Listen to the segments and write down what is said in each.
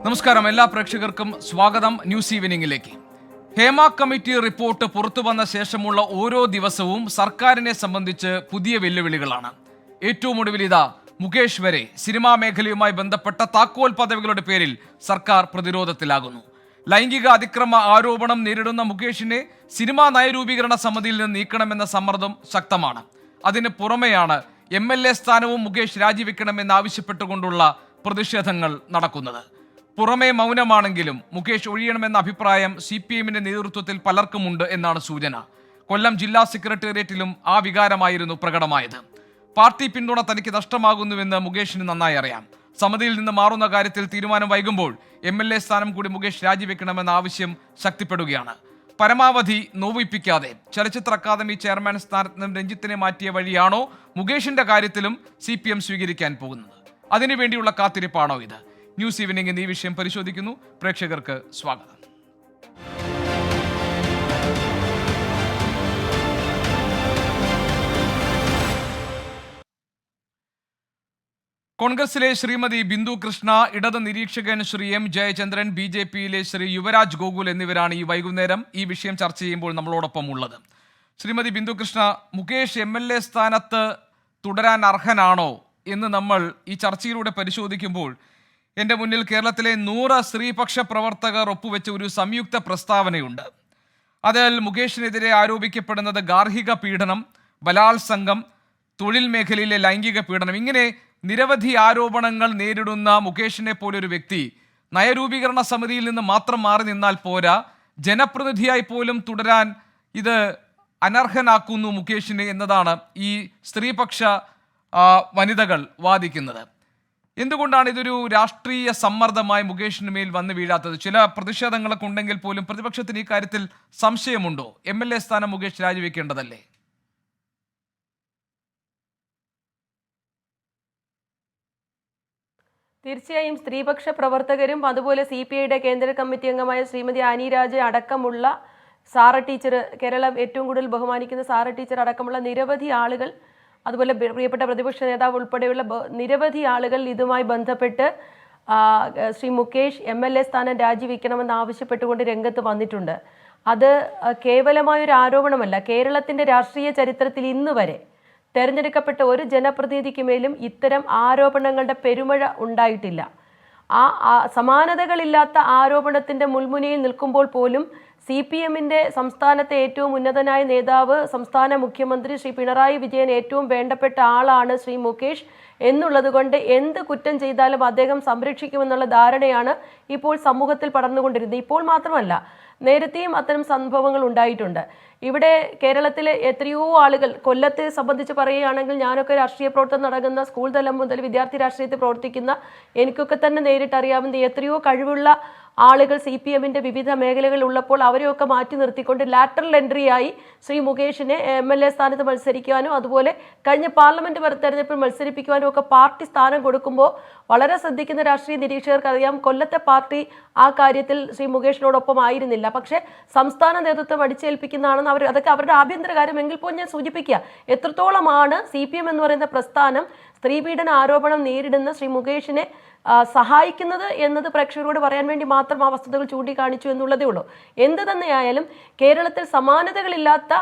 നമസ്കാരം, എല്ലാ പ്രേക്ഷകർക്കും സ്വാഗതം ന്യൂസ് ഈവനിംഗിലേക്ക്. ഹേമ കമ്മിറ്റി റിപ്പോർട്ട് പുറത്തു വന്ന ശേഷമുള്ള ഓരോ ദിവസവും സർക്കാരിനെ സംബന്ധിച്ച് പുതിയ വെല്ലുവിളികളാണ്. ഏറ്റവും ഒടുവിൽ ഇതാ മുകേഷ് വരെ സിനിമാ മേഖലയുമായി ബന്ധപ്പെട്ട താക്കോൽ പദവികളുടെ പേരിൽ സർക്കാർ പ്രതിരോധത്തിലാകുന്നു. ലൈംഗിക അതിക്രമ ആരോപണം നേരിടുന്ന മുകേഷിനെ സിനിമാ നയരൂപീകരണ സമിതിയിൽ നിന്ന് നീക്കണമെന്ന സമ്മർദ്ദം ശക്തമാണ്. അതിന് പുറമെയാണ് MLA സ്ഥാനവും മുകേഷ് രാജിവെക്കണമെന്നാവശ്യപ്പെട്ടുകൊണ്ടുള്ള പ്രതിഷേധങ്ങൾ നടക്കുന്നത്. പുറമേ മൗനമാണെങ്കിലും മുകേഷ് ഒഴിയണമെന്ന അഭിപ്രായം CPMന്റെ നേതൃത്വത്തിൽ പലർക്കുമുണ്ട് എന്നാണ് സൂചന. കൊല്ലം ജില്ലാ സെക്രട്ടേറിയറ്റിലും ആ വികാരമായിരുന്നു പ്രകടമായത്. പാർട്ടി പിന്തുണ തനിക്ക് നഷ്ടമാകുന്നുവെന്ന് മുകേഷിന് നന്നായി അറിയാം. സമിതിയിൽ നിന്ന് മാറുന്ന കാര്യത്തിൽ തീരുമാനം വൈകുമ്പോൾ MLA സ്ഥാനം കൂടി മുകേഷ് രാജിവെക്കണമെന്ന ആവശ്യം ശക്തിപ്പെടുകയാണ്. പരമാവധി നോവിപ്പിക്കാതെ ചലച്ചിത്ര അക്കാദമി ചെയർമാൻ സ്ഥാനത്ത് നിന്നും രഞ്ജിത്തിനെ മാറ്റിയ വഴിയാണോ മുകേഷിന്റെ കാര്യത്തിലും CPM സ്വീകരിക്കാൻ പോകുന്നത്? അതിനുവേണ്ടിയുള്ള കാത്തിരിപ്പാണോ ഇത്? ന്യൂസ് ഈവനിംഗ് ഈ വിഷയം പരിശോധിക്കുന്നു. പ്രേക്ഷകർക്ക് സ്വാഗതം. കോൺഗ്രസിലെ ശ്രീമതി ബിന്ദു കൃഷ്ണ, ഇടത് നിരീക്ഷകൻ ശ്രീ M ജയചന്ദ്രൻ, BJPയിലെ ശ്രീ യുവരാജ് ഗോകുൽ എന്നിവരാണ് ഈ വൈകുന്നേരം ഈ വിഷയം ചർച്ച ചെയ്യുമ്പോൾ നമ്മളോടൊപ്പം ഉള്ളത്. ശ്രീമതി ബിന്ദു കൃഷ്ണ, മുകേഷ് MLA സ്ഥാനത്ത് തുടരാൻ അർഹനാണോ എന്ന് നമ്മൾ ഈ ചർച്ചയിലൂടെ പരിശോധിക്കുമ്പോൾ എൻ്റെ മുന്നിൽ കേരളത്തിലെ 100 സ്ത്രീപക്ഷ പ്രവർത്തകർ ഒപ്പുവെച്ച ഒരു സംയുക്ത പ്രസ്താവനയുണ്ട്. അതിൽ മുകേഷിനെതിരെ ആരോപിക്കപ്പെടുന്നത് ഗാർഹിക പീഡനം, ബലാത്സംഗം, തൊഴിൽ മേഖലയിലെ ലൈംഗിക പീഡനം, ഇങ്ങനെ നിരവധി ആരോപണങ്ങൾ നേരിടുന്ന മുകേഷിനെ പോലൊരു വ്യക്തി നയരൂപീകരണ സമിതിയിൽ നിന്ന് മാത്രം മാറി നിന്നാൽ പോരാ, ജനപ്രതിനിധിയായി പോലും തുടരാൻ ഇത് അനർഹനാക്കുന്നു മുകേഷിനെ എന്നതാണ് ഈ സ്ത്രീപക്ഷ വനിതകൾ വാദിക്കുന്നത്. എന്തുകൊണ്ടാണ് ഇതൊരു രാഷ്ട്രീയ സമ്മർദ്ദമായി മുകേഷിന് മേൽ വന്നു വീഴാത്തത്? ചില പ്രതിഷേധങ്ങളൊക്കെ ഉണ്ടെങ്കിൽ പോലും പ്രതിപക്ഷത്തിന് ഈ കാര്യത്തിൽ സംശയമുണ്ടോ? MLA സ്ഥാനം മുകേഷ് രാജിവെക്കേണ്ടതല്ലേ? തീർച്ചയായും സ്ത്രീപക്ഷ പ്രവർത്തകരും അതുപോലെ CPIയുടെ കേന്ദ്ര കമ്മിറ്റി അംഗമായ ശ്രീമതി ആനി രാജ അടക്കമുള്ള സാറ ടീച്ചർ, കേരളം ഏറ്റവും കൂടുതൽ ബഹുമാനിക്കുന്ന സാറ ടീച്ചർ അടക്കമുള്ള നിരവധി ആളുകൾ, അതുപോലെ പ്രിയപ്പെട്ട പ്രതിപക്ഷ നേതാവ് ഉൾപ്പെടെയുള്ള നിരവധി ആളുകൾ ഇതുമായി ബന്ധപ്പെട്ട് ശ്രീ മുകേഷ് MLA സ്ഥാനം രാജിവെക്കണമെന്ന് ആവശ്യപ്പെട്ടുകൊണ്ട് രംഗത്ത് വന്നിട്ടുണ്ട്. അത് കേവലമായൊരു ആരോപണമല്ല. കേരളത്തിൻ്റെ രാഷ്ട്രീയ ചരിത്രത്തിൽ ഇന്ന് വരെ തെരഞ്ഞെടുക്കപ്പെട്ട ഒരു ജനപ്രതിനിധിക്ക് മേലും ഇത്തരം ആരോപണങ്ങളുടെ പെരുമഴ ഉണ്ടായിട്ടില്ല. സമാനതകളില്ലാത്ത ആരോപണത്തിൻ്റെ മുൾമുനയിൽ നിൽക്കുമ്പോൾ പോലും CPMന്റെ സംസ്ഥാനത്തെ ഏറ്റവും ഉന്നതനായ നേതാവ്, സംസ്ഥാന മുഖ്യമന്ത്രി ശ്രീ പിണറായി വിജയൻ ഏറ്റവും വേണ്ടപ്പെട്ട ആളാണ് ശ്രീ മുകേഷ് എന്നുള്ളത് കൊണ്ട് എന്ത് കുറ്റം ചെയ്താലും അദ്ദേഹം സംരക്ഷിക്കുമെന്നുള്ള ധാരണയാണ് ഇപ്പോൾ സമൂഹത്തിൽ പടർന്നുകൊണ്ടിരുന്നത്. ഇപ്പോൾ മാത്രമല്ല, നേരത്തെയും അത്തരം സംഭവങ്ങൾ ഉണ്ടായിട്ടുണ്ട്. ഇവിടെ കേരളത്തിലെ എത്രയോ ആളുകൾ, കൊല്ലത്തെ സംബന്ധിച്ച് പറയുകയാണെങ്കിൽ ഞാനൊക്കെ രാഷ്ട്രീയ പ്രവർത്തനം നടക്കുന്ന സ്കൂൾ തലം മുതൽ വിദ്യാർത്ഥി രാഷ്ട്രീയത്തിൽ പ്രവർത്തിക്കുന്ന എനിക്കൊക്കെ തന്നെ നേരിട്ടറിയാവുന്ന എത്രയോ കഴിവുള്ള ആളുകൾ CPMന്റെ വിവിധ മേഖലകളിൽ ഉള്ളപ്പോൾ അവരെയൊക്കെ മാറ്റി നിർത്തിക്കൊണ്ട് ലാറ്ററൽ എൻട്രിയായി ശ്രീ മുകേഷിനെ MLA സ്ഥാനത്ത് മത്സരിക്കുവാനും അതുപോലെ കഴിഞ്ഞ പാർലമെന്റ് തെരഞ്ഞെടുപ്പിൽ മത്സരിപ്പിക്കുവാനും ഒക്കെ പാർട്ടി സ്ഥാനം കൊടുക്കുമ്പോൾ വളരെ ശ്രദ്ധിക്കുന്ന രാഷ്ട്രീയ നിരീക്ഷകർക്ക് അറിയാം, കൊല്ലത്തെ പാർട്ടി ആ കാര്യത്തിൽ ശ്രീ മുകേഷിനോടൊപ്പം ആയിരുന്നില്ല. പക്ഷേ സംസ്ഥാന നേതൃത്വം അടിച്ചേൽപ്പിക്കുന്നതാണെന്ന് അതൊക്കെ അവരുടെ ആഭ്യന്തര കാര്യമെങ്കിൽ പോലും ഞാൻ സൂചിപ്പിക്കുക, എത്രത്തോളമാണ് CPM എന്ന് പറയുന്ന പ്രസ്ഥാനം സ്ത്രീപീഡന ആരോപണം നേരിടുന്ന ശ്രീ മുകേഷിനെ സഹായിക്കുന്നത് എന്നത് പ്രേക്ഷകരോട് പറയാൻ വേണ്ടി മാത്രം ആ വസ്തുതകൾ ചൂണ്ടിക്കാണിച്ചു എന്നുള്ളതേ ഉള്ളൂ. എന്ത് തന്നെയായാലും കേരളത്തിൽ സമാനതകളില്ലാത്ത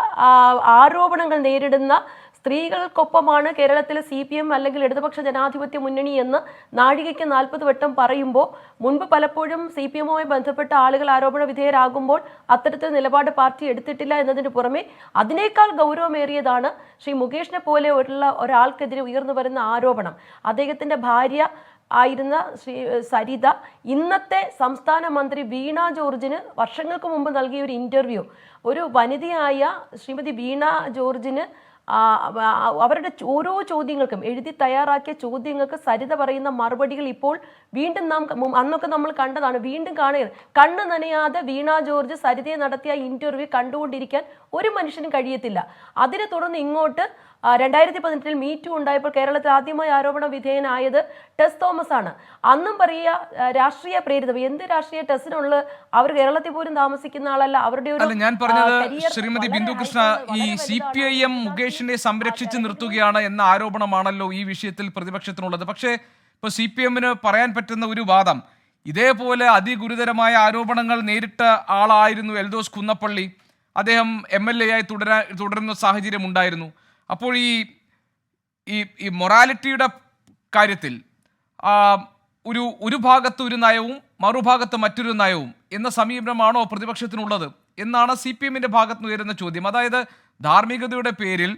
ആരോപണങ്ങൾ നേരിടുന്ന സ്ത്രീകൾക്കൊപ്പമാണ് കേരളത്തിലെ CPM അല്ലെങ്കിൽ ഇടതുപക്ഷ ജനാധിപത്യ മുന്നണി എന്ന് നാഴികയ്ക്ക് 40 വട്ടം പറയുമ്പോൾ മുൻപ് പലപ്പോഴും CPMവുമായി ബന്ധപ്പെട്ട ആളുകൾ ആരോപണ വിധേയരാകുമ്പോൾ അത്തരത്തിൽ നിലപാട് പാർട്ടി എടുത്തിട്ടില്ല എന്നതിന് പുറമെ അതിനേക്കാൾ ഗൗരവമേറിയതാണ് ശ്രീ മുകേഷിനെ പോലെ ഒരാൾക്കെതിരെ ഉയർന്നു വരുന്ന ആരോപണം. അദ്ദേഹത്തിൻ്റെ ഭാര്യ ആയിരുന്ന ശ്രീ സരിത ഇന്നത്തെ സംസ്ഥാന മന്ത്രി വീണ ജോർജിന് വർഷങ്ങൾക്ക് മുമ്പ് നൽകിയ ഒരു ഇൻ്റർവ്യൂ, ഒരു വനിതയായ ശ്രീമതി വീണ ജോർജിന് അവരുടെ ഓരോ ചോദ്യങ്ങൾക്കും എഴുതി തയ്യാറാക്കിയ ചോദ്യങ്ങൾക്ക് സരിത പറയുന്ന മറുപടികൾ ഇപ്പോൾ വീണ്ടും അന്നൊക്കെ നമ്മൾ കണ്ടതാണ്, വീണ്ടും കാണുകയാണ്. കണ്ണ് നനയാതെ വീണ ജോർജ് സരിതയെ നടത്തിയ ഇൻ്റർവ്യൂ കണ്ടുകൊണ്ടിരിക്കാൻ ഒരു മനുഷ്യനും കഴിയത്തില്ല. അതിനെ തുടർന്ന് ഇങ്ങോട്ട് 2018 മീറ്റു ഉണ്ടായപ്പോൾ കേരളത്തിൽ ആദ്യമായി ആരോപണ വിധേയനായത് ടെസ് തോമസ് ആണ്. അന്നും പറയുക രാഷ്ട്രീയ പ്രേരിതം. എന്ത് രാഷ്ട്രീയ ടെസ്സിനുള്ള അവർ കേരളത്തിൽ പോലും താമസിക്കുന്ന ആളല്ല. അവരുടെ ഒരു ഞാൻ പറഞ്ഞത് ശ്രീമതി ബിന്ദു കൃഷ്ണ, ഈ CPIM മുകേഷിനെ സംരക്ഷിച്ച് നിർത്തുകയാണ് എന്ന ആരോപണമാണല്ലോ ഈ വിഷയത്തിൽ പ്രതിപക്ഷത്തിനുള്ളത്. പക്ഷേ ഇപ്പോൾ CPMന് പറയാൻ പറ്റുന്ന ഒരു വാദം, ഇതേപോലെ അതിഗുരുതരമായ ആരോപണങ്ങൾ നേരിട്ട ആളായിരുന്നു എൽദോസ് കുന്നപ്പള്ളി. അദ്ദേഹം MLA ആയി തുടരുന്ന സാഹചര്യം ഉണ്ടായിരുന്നു. അപ്പോൾ ഈ മൊറാലിറ്റിയുടെ കാര്യത്തിൽ ഒരു ഭാഗത്ത് ഒരു നയവും മറുഭാഗത്ത് മറ്റൊരു നയവും എന്ന സമീപനമാണോ പ്രതിപക്ഷത്തിനുള്ളത് എന്നാണ് CPM-ന്റെ ഭാഗത്ത് നിന്ന് ഉയരുന്ന ചോദ്യം. അതായത് ധാർമ്മികതയുടെ പേരിൽ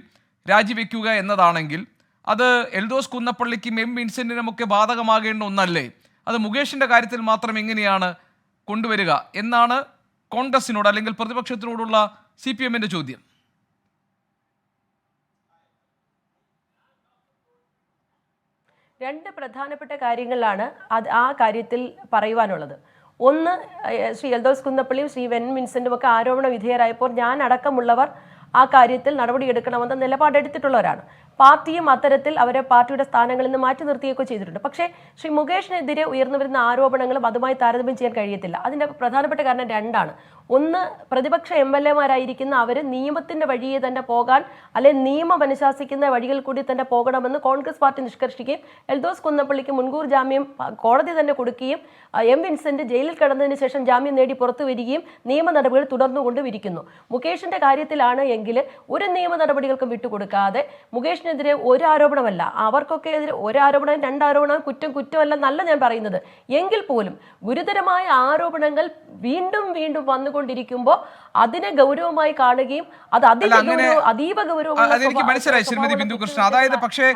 രാജിവെക്കുക എന്നതാണെങ്കിൽ അത് എൽദോസ് കുന്നപ്പള്ളിക്കും വിൻസെന്റിനുമൊക്കെ ബാധകമാകേണ്ട ഒന്നല്ലേ? അത് മുകേഷിന്റെ കാര്യത്തിൽ മാത്രം എങ്ങനെയാണ് കൊണ്ടുവരിക എന്നാണ് കോൺഗ്രസിനോട് അല്ലെങ്കിൽ പ്രതിപക്ഷത്തിനോടുള്ള CPM-ന്റെ ചോദ്യം. രണ്ട് പ്രധാനപ്പെട്ട കാര്യങ്ങളാണ് ആ കാര്യത്തിൽ പറയുവാനുള്ളത്. ഒന്ന്, ശ്രീ എൽദോസ് കുന്നപ്പള്ളിയും ശ്രീ വിൻസെന്റും ഒക്കെ ആരോപണ വിധേയരായപ്പോൾ ഞാൻ അടക്കമുള്ളവർ ആ കാര്യത്തിൽ നടപടിയെടുക്കണമെന്ന നിലപാടെടുത്തിട്ടുള്ളവരാണ്. പാർട്ടിയും അത്തരത്തിൽ അവരെ പാർട്ടിയുടെ സ്ഥാനങ്ങളിൽ നിന്ന് മാറ്റി നിർത്തുകയൊക്കെ ചെയ്തിട്ടുണ്ട്. പക്ഷേ ശ്രീ മുകേഷിനെതിരെ ഉയർന്നു വരുന്ന ആരോപണങ്ങളും അതുമായി താരതമ്യം ചെയ്യാൻ കഴിയത്തില്ല. അതിൻ്റെ പ്രധാനപ്പെട്ട കാരണം രണ്ടാണ്. ഒന്ന്, പ്രതിപക്ഷ MLA-മാരായിരിക്കുന്ന അവർ നിയമത്തിൻ്റെ വഴിയെ തന്നെ പോകാൻ, അല്ലെങ്കിൽ നിയമം അനുശാസിക്കുന്ന വഴികൾ കൂടി തന്നെ പോകണമെന്ന് കോൺഗ്രസ് പാർട്ടി നിഷ്കർഷിക്കുകയും എൽദോസ് കുന്നപ്പള്ളിക്ക് മുൻകൂർ ജാമ്യം കോടതി തന്നെ കൊടുക്കുകയും വിൻസെന്റ് ജയിലിൽ കിടന്നതിന് ശേഷം ജാമ്യം നേടി പുറത്തു വരികയും നിയമ നടപടികൾ തുടർന്നുകൊണ്ടിരിക്കുന്നു. മുകേഷിന്റെ കാര്യത്തിലാണ് എങ്കിൽ ഒരു നിയമ നടപടികൾക്കും വിട്ടുകൊടുക്കാതെ മുകേഷിനെതിരെ ഒരു ആരോപണമല്ല, അവർക്കൊക്കെ എതിരെ ഒരു ആരോപണം രണ്ടാരോപണം കുറ്റമല്ല എന്നല്ല ഞാൻ പറയുന്നത്. എങ്കിൽ പോലും ഗുരുതരമായ ആരോപണങ്ങൾ വീണ്ടും വീണ്ടും വന്നുകൊണ്ടിരിക്കുമ്പോൾ അതിനെ ഗൗരവമായി കാണുകയും അത് അതീവ ഗൗരവമായി. അതെനിക്ക് മനസ്സിലായി ശ്രീമതി ബിന്ദു കൃഷ്ണ. അതായത് പക്ഷേ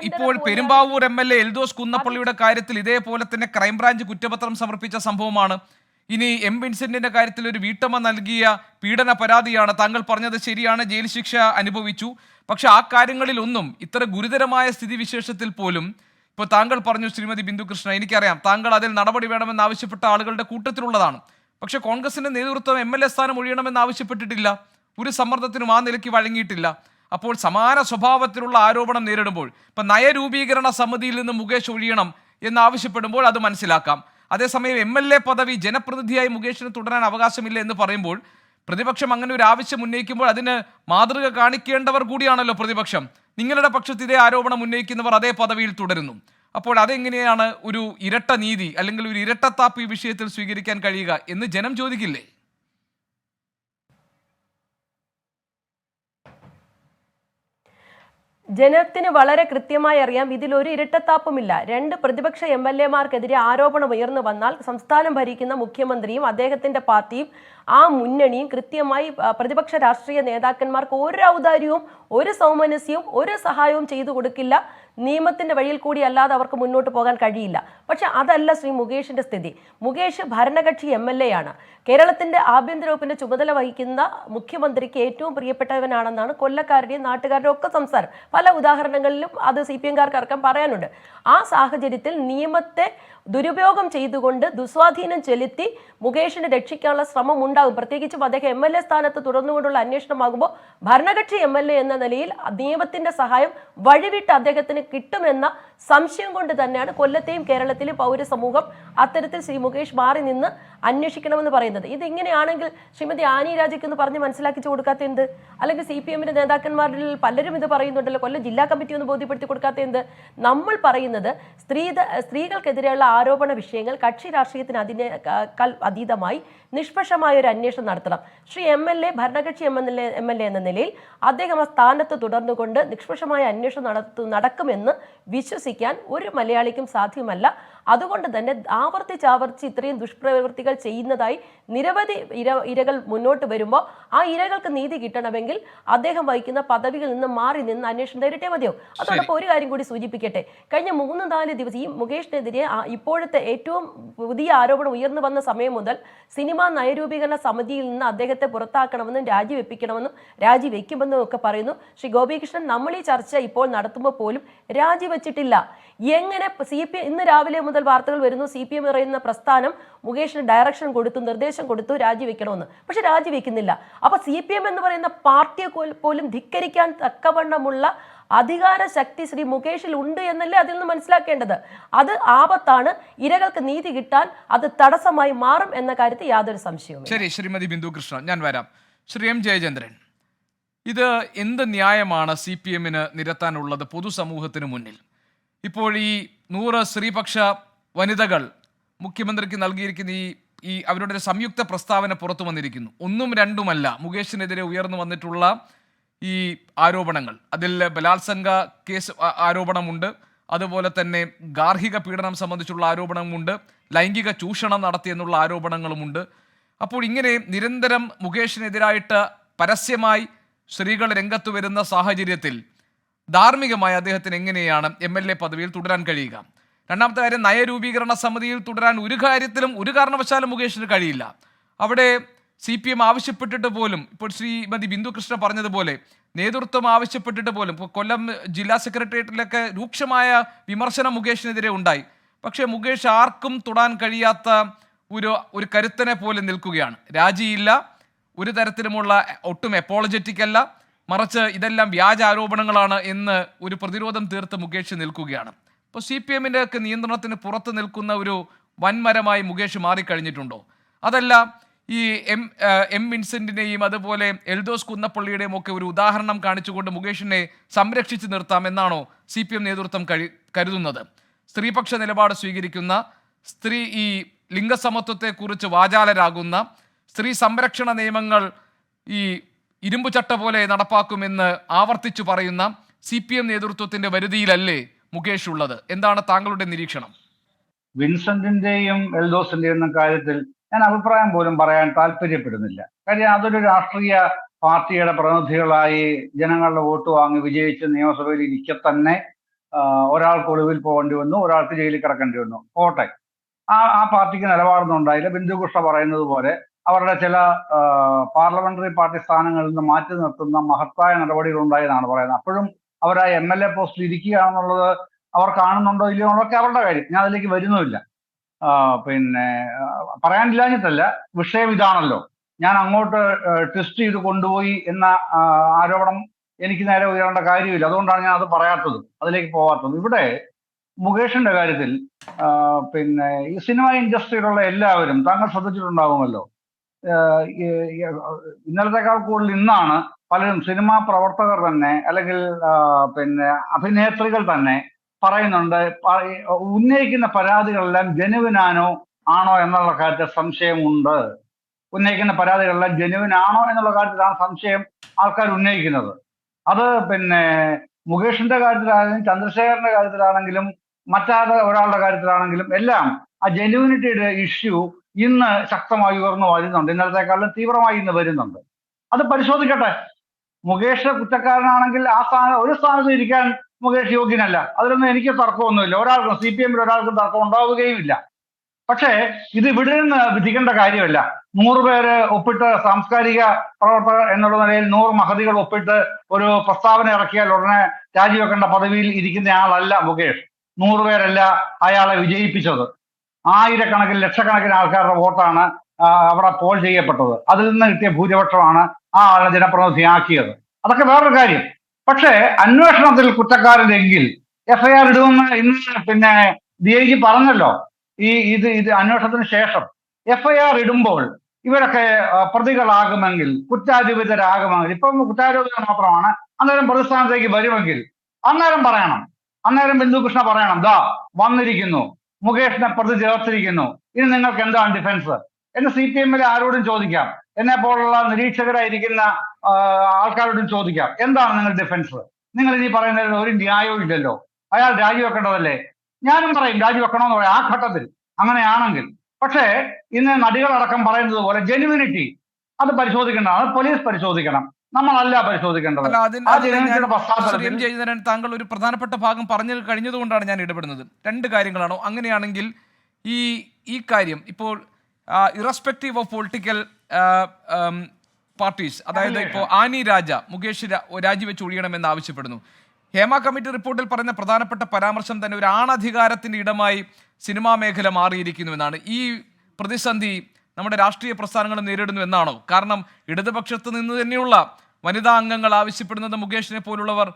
ഇപ്പോൾ പെരുമ്പാവൂർ MLA എൽദോസ് കുന്നപ്പള്ളിയുടെ കാര്യത്തിൽ ഇതേപോലെ തന്നെ ക്രൈംബ്രാഞ്ച് കുറ്റപത്രം സമർപ്പിച്ച സംഭവമാണ്. ഇനി വിൻസെന്റിന്റെ കാര്യത്തിൽ ഒരു വീട്ടമ്മ നൽകിയ പീഡന പരാതിയാണ്. താങ്കൾ പറഞ്ഞത് ശരിയാണ്, ജയിൽ ശിക്ഷ അനുഭവിച്ചു. പക്ഷെ ആ കാര്യങ്ങളിലൊന്നും ഇത്ര ഗുരുതരമായ സ്ഥിതിവിശേഷത്തിൽ പോലും ഇപ്പോൾ താങ്കൾ പറഞ്ഞു ശ്രീമതി ബിന്ദു കൃഷ്ണ, എനിക്കറിയാം താങ്കൾ അതിൽ നടപടി വേണമെന്ന് ആവശ്യപ്പെട്ട ആളുകളുടെ കൂട്ടത്തിലുള്ളതാണ്. പക്ഷെ കോൺഗ്രസിന്റെ നേതൃത്വം MLA സ്ഥാനം ഒഴിയണമെന്ന് ആവശ്യപ്പെട്ടിട്ടില്ല, ഒരു സമ്മർദ്ദത്തിനും ആ നിലയ്ക്ക് വഴങ്ങിയിട്ടില്ല. അപ്പോൾ സമാന സ്വഭാവത്തിലുള്ള ആരോപണം നേരിടുമ്പോൾ ഇപ്പം നയരൂപീകരണ സമിതിയിൽ നിന്ന് മുകേഷ് ഒഴിയണം എന്നാവശ്യപ്പെടുമ്പോൾ അത് മനസ്സിലാക്കാം. അതേസമയം MLA പദവി ജനപ്രതിനിധിയായി മുകേഷിന് തുടരാൻ അവകാശമില്ല എന്ന് പറയുമ്പോൾ പ്രതിപക്ഷം അങ്ങനെ ഒരു ആവശ്യം ഉന്നയിക്കുമ്പോൾ അതിന് മാതൃക കാണിക്കേണ്ടവർ കൂടിയാണല്ലോ പ്രതിപക്ഷം. നിങ്ങളുടെ പക്ഷത്ത് ഇതേ ആരോപണം ഉന്നയിക്കുന്നവർ അതേ പദവിയിൽ തുടരുന്നു. അപ്പോൾ അതെങ്ങനെയാണ് ഒരു ഇരട്ട നീതി അല്ലെങ്കിൽ ഒരു ഇരട്ടത്താപ്പ് ഈ വിഷയത്തിൽ സ്വീകരിക്കാൻ കഴിയുക എന്ന് ജനം ചോദിക്കില്ലേ? ജനത്തിന് വളരെ കൃത്യമായി അറിയാം ഇതിലൊരു ഇരട്ടത്താപ്പുമില്ല. രണ്ട് പ്രതിപക്ഷ MLA-മാർക്കെതിരെ ആരോപണം ഉയർന്നു വന്നാൽ സംസ്ഥാനം ഭരിക്കുന്ന മുഖ്യമന്ത്രിയും അദ്ദേഹത്തിന്റെ പാർട്ടിയും ആ മുന്നണിയും കൃത്യമായി പ്രതിപക്ഷ രാഷ്ട്രീയ നേതാക്കന്മാർക്ക് ഒരു ഔദാര്യവും ഒരു സൗമനസ്യവും ഒരു സഹായവും ചെയ്തു കൊടുക്കില്ല. നിയമത്തിന്റെ വഴിയിൽ കൂടി അല്ലാതെ അവർക്ക് മുന്നോട്ട് പോകാൻ കഴിയില്ല. പക്ഷെ അതല്ല ശ്രീ മുകേഷിന്റെ സ്ഥിതി. മുകേഷ് ഭരണകക്ഷി MLA ആണ്. കേരളത്തിന്റെ ആഭ്യന്തര വകുപ്പിന്റെ ചുമതല വഹിക്കുന്ന മുഖ്യമന്ത്രിക്ക് ഏറ്റവും പ്രിയപ്പെട്ടവനാണെന്നാണ് കൊല്ലക്കാരുടെയും നാട്ടുകാരുടെയും ഒക്കെ സംസാരം. പല ഉദാഹരണങ്ങളിലും അത് CPM-കാർക്ക് അടക്കം പറയാനുണ്ട്. ആ സാഹചര്യത്തിൽ നിയമത്തെ ദുരുപയോഗം ചെയ്തുകൊണ്ട് ദുസ്വാധീനം ചെലുത്തി മുകേഷിനെ രക്ഷിക്കാനുള്ള ശ്രമം ഉണ്ടാകും. പ്രത്യേകിച്ചും അദ്ദേഹം MLA സ്ഥാനത്ത് തുടർന്നുകൊണ്ടുള്ള അന്വേഷണമാകുമ്പോൾ ഭരണകക്ഷി MLA എന്ന നിലയിൽ നിയമത്തിന്റെ സഹായം വഴിവിട്ട് അദ്ദേഹത്തിന് കിട്ടുമെന്ന സംശയം കൊണ്ട് തന്നെയാണ് കൊല്ലത്തെയും കേരളത്തിലെയും പൗരസമൂഹം അത്തരത്തിൽ ശ്രീ മുകേഷ് മാറി നിന്ന് അന്വേഷിക്കണമെന്ന് പറയുന്നത്. ഇതിങ്ങനെയാണെങ്കിൽ ശ്രീമതി ആനി രാജയ്ക്കൊന്ന് പറഞ്ഞ് മനസ്സിലാക്കിച്ചു കൊടുക്കാത്ത എന്ത്? അല്ലെങ്കിൽ CPM-ന്റെ നേതാക്കന്മാരിൽ പലരും ഇത് പറയുന്നുണ്ടല്ലോ, കൊല്ലം ജില്ലാ കമ്മിറ്റി ഒന്ന് ബോധ്യപ്പെടുത്തി കൊടുക്കാത്ത എന്ത്? നമ്മൾ പറയുന്നത് സ്ത്രീകൾക്കെതിരെയുള്ള ആരോപണ വിഷയങ്ങൾ കക്ഷി രാഷ്ട്രീയത്തിന് അതിനേക്കാൾ അതീതമായി നിഷ്പക്ഷമായ ഒരു അന്വേഷണം നടത്തണം. ശ്രീ MLA ഭരണകക്ഷി MLA എന്ന നിലയിൽ അദ്ദേഹം ആ സ്ഥാനത്ത് തുടർന്നുകൊണ്ട് നിഷ്പക്ഷമായ അന്വേഷണം നടക്കുമെന്ന് വിശ്വസിക്കാൻ ഒരു മലയാളിക്കും സാധ്യമല്ല. അതുകൊണ്ട് തന്നെ ആവർത്തിച്ച് ഇത്രയും ദുഷ്പ്രവൃത്തികൾ ചെയ്യുന്നതായി നിരവധി ഇരകൾ മുന്നോട്ട് വരുമ്പോൾ ആ ഇരകൾക്ക് നീതി കിട്ടണമെങ്കിൽ അദ്ദേഹം വഹിക്കുന്ന പദവികളിൽ നിന്ന് മാറി നിന്ന് അന്വേഷണം നേരിട്ടേ മതിയാവും. അതോടൊപ്പം ഒരു കാര്യം കൂടി സൂചിപ്പിക്കട്ടെ. കഴിഞ്ഞ 3-4 ദിവസം ഈ മുകേഷിനെതിരെ ഇപ്പോഴത്തെ ഏറ്റവും പുതിയ ആരോപണം ഉയർന്നു വന്ന സമയം മുതൽ സിനിമാ നയരൂപീകരണ സമിതിയിൽ നിന്ന് അദ്ദേഹത്തെ പുറത്താക്കണമെന്നും രാജിവെപ്പിക്കണമെന്നും രാജിവെക്കുമെന്നും ഒക്കെ പറയുന്നു. ശ്രീ ഗോപികൃഷ്ണൻ, നമ്മൾ ഈ ചർച്ച ഇപ്പോൾ നടത്തുമ്പോൾ പോലും രാജിവെച്ചിട്ടില്ല. എങ്ങനെ ഇന്ന് രാവിലെ മുതൽ വാർത്തകൾ വരുന്നു, CPM പറയുന്ന പ്രസ്ഥാനം മുകേഷിന് ഡയറക്ഷൻ കൊടുത്തു, നിർദ്ദേശം കൊടുത്തു രാജിവെക്കണമെന്ന്. പക്ഷെ രാജിവെക്കുന്നില്ല. അപ്പൊ CPM എന്ന് പറയുന്ന പാർട്ടിയെ പോലും ധിക്കരിക്കാൻ തക്കവണ്ണമുള്ള അധികാര ശക്തി ശ്രീ മുകേഷിൽ ഉണ്ട് എന്നല്ലേ അതിൽ നിന്ന് മനസ്സിലാക്കേണ്ടത്. അത് ആപത്താണ്. ഇരകൾക്ക് നീതി കിട്ടാൻ അത് തടസ്സമായി മാറും എന്ന കാര്യത്തിൽ യാതൊരു സംശയവും. ശരി ശ്രീമതി ബിന്ദു കൃഷ്ണ, ഞാൻ വരാം. ശ്രീ M ജയചന്ദ്രൻ, ഇത് എന്ത് ന്യായമാണ് CPM-ന് നിരത്താനുള്ളത് പൊതുസമൂഹത്തിന് മുന്നിൽ? ഇപ്പോൾ ഈ 100 സ്ത്രീപക്ഷ വനിതകൾ മുഖ്യമന്ത്രിക്ക് നൽകിയിരിക്കുന്ന ഈ അവരുടെ ഒരു സംയുക്ത പ്രസ്താവന പുറത്തു വന്നിരിക്കുന്നു. ഒന്നും രണ്ടുമല്ല മുകേഷിനെതിരെ ഉയർന്നു വന്നിട്ടുള്ള ഈ ആരോപണങ്ങൾ. അതിൽ ബലാത്സംഗ കേസ് ആരോപണമുണ്ട്, അതുപോലെ തന്നെ ഗാർഹിക പീഡനം സംബന്ധിച്ചുള്ള ആരോപണമുണ്ട്, ലൈംഗിക ചൂഷണം നടത്തിയെന്നുള്ള ആരോപണങ്ങളുമുണ്ട്. അപ്പോൾ ഇങ്ങനെ നിരന്തരം മുകേഷിനെതിരായിട്ട് പരസ്യമായി സ്ത്രീകൾ രംഗത്ത് വരുന്ന സാഹചര്യത്തിൽ ധാർമ്മികമായി അദ്ദേഹത്തിന് എങ്ങനെയാണ് MLA പദവിയിൽ തുടരാൻ കഴിയുക? രണ്ടാമത്തെ കാര്യം, നയരൂപീകരണ സമിതിയിൽ തുടരാൻ ഒരു കാരണവശാലും മുകേഷിന് കഴിയില്ല. അവിടെ CPM ആവശ്യപ്പെട്ടിട്ട് പോലും, ഇപ്പോൾ ശ്രീമതി ബിന്ദു കൃഷ്ണ പറഞ്ഞതുപോലെ നേതൃത്വം ആവശ്യപ്പെട്ടിട്ട് പോലും, ഇപ്പോൾ കൊല്ലം ജില്ലാ സെക്രട്ടേറിയറ്റിലൊക്കെ രൂക്ഷമായ വിമർശനം മുകേഷിനെതിരെ ഉണ്ടായി. പക്ഷേ മുകേഷ് ആർക്കും തൊടാൻ കഴിയാത്ത ഒരു കരുത്തനെ പോലെ നിൽക്കുകയാണ്. രാജിയില്ല, ഒരു തരത്തിലുമുള്ള ഒട്ടും എപ്പോളജറ്റിക് അല്ല, മറിച്ച് ഇതെല്ലാം വ്യാജ ആരോപണങ്ങളാണ് എന്ന് ഒരു പ്രതിരോധം തീർത്ത് മുകേഷ് നിൽക്കുകയാണ്. ഇപ്പോൾ CPM-ന്റെ ഒക്കെ നിയന്ത്രണത്തിന് പുറത്ത് നിൽക്കുന്ന ഒരു വൻമരമായി മുകേഷ് മാറിക്കഴിഞ്ഞിട്ടുണ്ടോ? അതല്ല ഈ എം വിൻസെന്റിനെയും അതുപോലെ എൽദോസ് കുന്നപ്പള്ളിയുടെയും ഒക്കെ ഒരു ഉദാഹരണം കാണിച്ചുകൊണ്ട് മുകേഷിനെ സംരക്ഷിച്ചു നിർത്താം എന്നാണോ CPM നേതൃത്വം കരുതുന്നത്? സ്ത്രീപക്ഷ നിലപാട് സ്വീകരിക്കുന്ന, ഈ ലിംഗസമത്വത്തെക്കുറിച്ച് വാചാലരാകുന്ന, സ്ത്രീ സംരക്ഷണ നിയമങ്ങൾ ഈ ഇരുമ്പു ചട്ട പോലെ നടപ്പാക്കുമെന്ന് ആവർത്തിച്ചു പറയുന്ന CPM നേതൃത്വത്തിന്റെ വരുതിയിലല്ലേ മുകേഷ് ഉള്ളത്? എന്താണ് താങ്കളുടെ നിരീക്ഷണം? വിൻസെന്റിന്റെയും എൽദോസിന്റെയും കാര്യത്തിൽ ഞാൻ അഭിപ്രായം പോലും പറയാൻ താല്പര്യപ്പെടുന്നില്ല. കാര്യം അതൊരു രാഷ്ട്രീയ പാർട്ടിയുടെ പ്രതിനിധികളായി ജനങ്ങളുടെ വോട്ട് വാങ്ങി വിജയിച്ച് നിയമസഭയിൽ ഇരിക്കെ തന്നെ ഒരാൾക്ക് ഒളിവിൽ പോകേണ്ടി വന്നു, ഒരാൾക്ക് ജയിലിൽ കിടക്കേണ്ടി വന്നു. പോട്ടെ, ആ പാർട്ടിക്ക് നിലപാടൊന്നും ഉണ്ടായില്ല. ബിന്ദുകൃഷ്ണ പറയുന്നത് പോലെ അവരുടെ ചില പാർലമെന്ററി പാർട്ടി സ്ഥാനങ്ങളിൽ നിന്ന് മാറ്റി നിർത്തുന്ന മഹത്തായ നടപടികൾ ഉണ്ടായെന്നാണ് പറയുന്നത്. അപ്പോഴും അവർ ആ MLA പോസ്റ്റിൽ ഇരിക്കുകയാണെന്നുള്ളത് അവർ കാണുന്നുണ്ടോ ഇല്ലയോ എന്നുള്ളതൊക്കെ അവരുടെ കാര്യം. ഞാൻ അതിലേക്ക് വരുന്നുമില്ല. പിന്നെ പറയാനില്ലാഞ്ഞിട്ടല്ല, വിഷയം ഇതാണല്ലോ. ഞാൻ അങ്ങോട്ട് ട്വിസ്റ്റ് ചെയ്ത് കൊണ്ടുപോയി എന്ന ആരോപണം എനിക്ക് നേരെ ഉയരേണ്ട കാര്യമില്ല. അതുകൊണ്ടാണ് ഞാൻ അത് പറയാത്തതും അതിലേക്ക് പോകാത്തതും. ഇവിടെ മുകേഷിന്റെ കാര്യത്തിൽ പിന്നെ ഈ സിനിമ ഇൻഡസ്ട്രിയിലുള്ള എല്ലാവരും താങ്കൾ ശ്രദ്ധിച്ചിട്ടുണ്ടാകുമല്ലോ, ഇന്നലത്തെക്കാൾ കൂടുതൽ ഇന്നാണ് പലരും സിനിമാ പ്രവർത്തകർ തന്നെ അല്ലെങ്കിൽ പിന്നെ അഭിനേത്രികൾ തന്നെ പറയുന്നുണ്ട്, ഉന്നയിക്കുന്ന പരാതികളെല്ലാം ജെനുവിനാണോ എന്നുള്ള കാര്യത്തിൽ സംശയമുണ്ട്. ഉന്നയിക്കുന്ന പരാതികളെല്ലാം ജെനുവിനാണോ എന്നുള്ള കാര്യത്തിലാണ് സംശയം ആൾക്കാർ ഉന്നയിക്കുന്നത്. അത് പിന്നെ മുകേഷിന്റെ കാര്യത്തിലാണെങ്കിലും ചന്ദ്രശേഖരന്റെ കാര്യത്തിലാണെങ്കിലും ഒരാളുടെ കാര്യത്തിലാണെങ്കിലും എല്ലാം ആ ജെനുവിനിറ്റിയുടെ ഇഷ്യൂ ഇന്ന് ശക്തമായി ഉയർന്നു വരുന്നുണ്ട്. ഇന്നലത്തെക്കാളും തീവ്രമായി ഇന്ന് വരുന്നുണ്ട്. അത് പരിശോധിക്കട്ടെ. മുകേഷ് കുറ്റക്കാരനാണെങ്കിൽ ഒരു സ്ഥാനത്ത് ഇരിക്കാൻ മുകേഷ് യോഗ്യനല്ല. അതിലൊന്നും എനിക്ക് തർക്കമൊന്നുമില്ല. ഒരാൾക്കും CPM-ൽ ഒരാൾക്കും തർക്കം ഉണ്ടാവുകയുമില്ല. പക്ഷേ ഇത് ഇവിടെ നിന്ന് വിധിക്കേണ്ട കാര്യമല്ല. 100 പേര് ഒപ്പിട്ട് സാംസ്കാരിക പ്രവർത്തകർ എന്നുള്ള നിലയിൽ 100 മഹതികൾ ഒപ്പിട്ട് ഒരു പ്രസ്താവന ഇറക്കിയാൽ ഉടനെ രാജിവെക്കേണ്ട പദവിയിൽ ഇരിക്കുന്ന ആളല്ല മുകേഷ്. 100 പേരല്ല അയാളെ വിജയിപ്പിച്ചത്. ആയിരക്കണക്കിന് ലക്ഷക്കണക്കിന് ആൾക്കാരുടെ വോട്ടാണ് അവിടെ പോൾ ചെയ്യപ്പെട്ടത്. അതിൽ നിന്ന് കിട്ടിയ ഭൂരിപക്ഷമാണ് ആ ആളെ ജനപ്രതിനിധിയാക്കിയത്. അതൊക്കെ വേറൊരു കാര്യം. പക്ഷേ അന്വേഷണത്തിൽ കുറ്റക്കാരനെങ്കിൽ FIR ഇടുമെന്ന് ഇന്ന് പിന്നെ DIG പറഞ്ഞല്ലോ. ഇത് അന്വേഷണത്തിന് ശേഷം FIR ഇടുമ്പോൾ ഇവരൊക്കെ പ്രതികളാകുമെങ്കിൽ, കുറ്റാരോപിതരാകുമെങ്കിൽ, ഇപ്പം കുറ്റാരോപിതർ മാത്രമാണ്, അന്നേരം പ്രതിസ്ഥാനത്തേക്ക് വരുമെങ്കിൽ അന്നേരം പറയണം. അന്നേരം ബിന്ദുകൃഷ്ണ പറയണം, ദാ വന്നിരിക്കുന്നു, മുകേഷിനെ പ്രതി ചേർത്തിരിക്കുന്നു, ഇനി നിങ്ങൾക്ക് എന്താണ് ഡിഫൻസ് എന്ന് CPM-ലെ ആരോടും ചോദിക്കാം. എന്നെ പോലുള്ള നിരീക്ഷകരായിരിക്കുന്ന ആൾക്കാരോടും ചോദിക്കാം, എന്താണ് നിങ്ങൾ ഡിഫൻസ്? നിങ്ങൾ ഇനി പറയുന്നതിന് ഒരു ന്യായവും ഇല്ലല്ലോ. അയാൾ രാജിവെക്കേണ്ടതല്ലേ? ഞാനും പറയും രാജിവെക്കണമെന്ന് പറയാം ആ ഘട്ടത്തിൽ, അങ്ങനെയാണെങ്കിൽ. പക്ഷേ ഇന്ന് നടികളടക്കം പറയുന്നത് പോലെ ജെനുവിനിറ്റി അത് പരിശോധിക്കേണ്ടതാണ്. പോലീസ് പരിശോധിക്കണം, നമ്മളല്ല പരിശോധിക്കേണ്ടത്. താങ്കൾ ഒരു പ്രധാനപ്പെട്ട ഭാഗം പറഞ്ഞു കഴിഞ്ഞതുകൊണ്ടാണ് ഞാൻ ഇടപെടുന്നത്. 2 കാര്യങ്ങളാണോ? അങ്ങനെയാണെങ്കിൽ ഈ കാര്യം ഇപ്പോൾ ഇറസ്പെക്റ്റീവ് ഓഫ് പൊളിറ്റിക്കൽ പാർട്ടീസ്, അതായത് ഇപ്പോൾ ആനി രാജ മുകേഷ് രാജിവെച്ച് ഒഴിയണമെന്ന് ആവശ്യപ്പെടുന്നു. ഹേമ കമ്മിറ്റി റിപ്പോർട്ടിൽ പറയുന്ന പ്രധാനപ്പെട്ട പരാമർശം തന്നെ ഒരു ആണധികാരത്തിന്റെ ഇടമായി സിനിമാ മേഖല മാറിയിരിക്കുന്നുവെന്നാണ്. ഈ പ്രതിസന്ധി നമ്മുടെ രാഷ്ട്രീയ പ്രസ്ഥാനങ്ങൾ നേരിടുന്നു എന്നാണോ? കാരണം ഇടതുപക്ഷത്ത് നിന്ന് തന്നെയുള്ള വനിതാ അംഗങ്ങൾ ആവശ്യപ്പെടുന്നത് മുകേഷിനെ പോലുള്ളവർ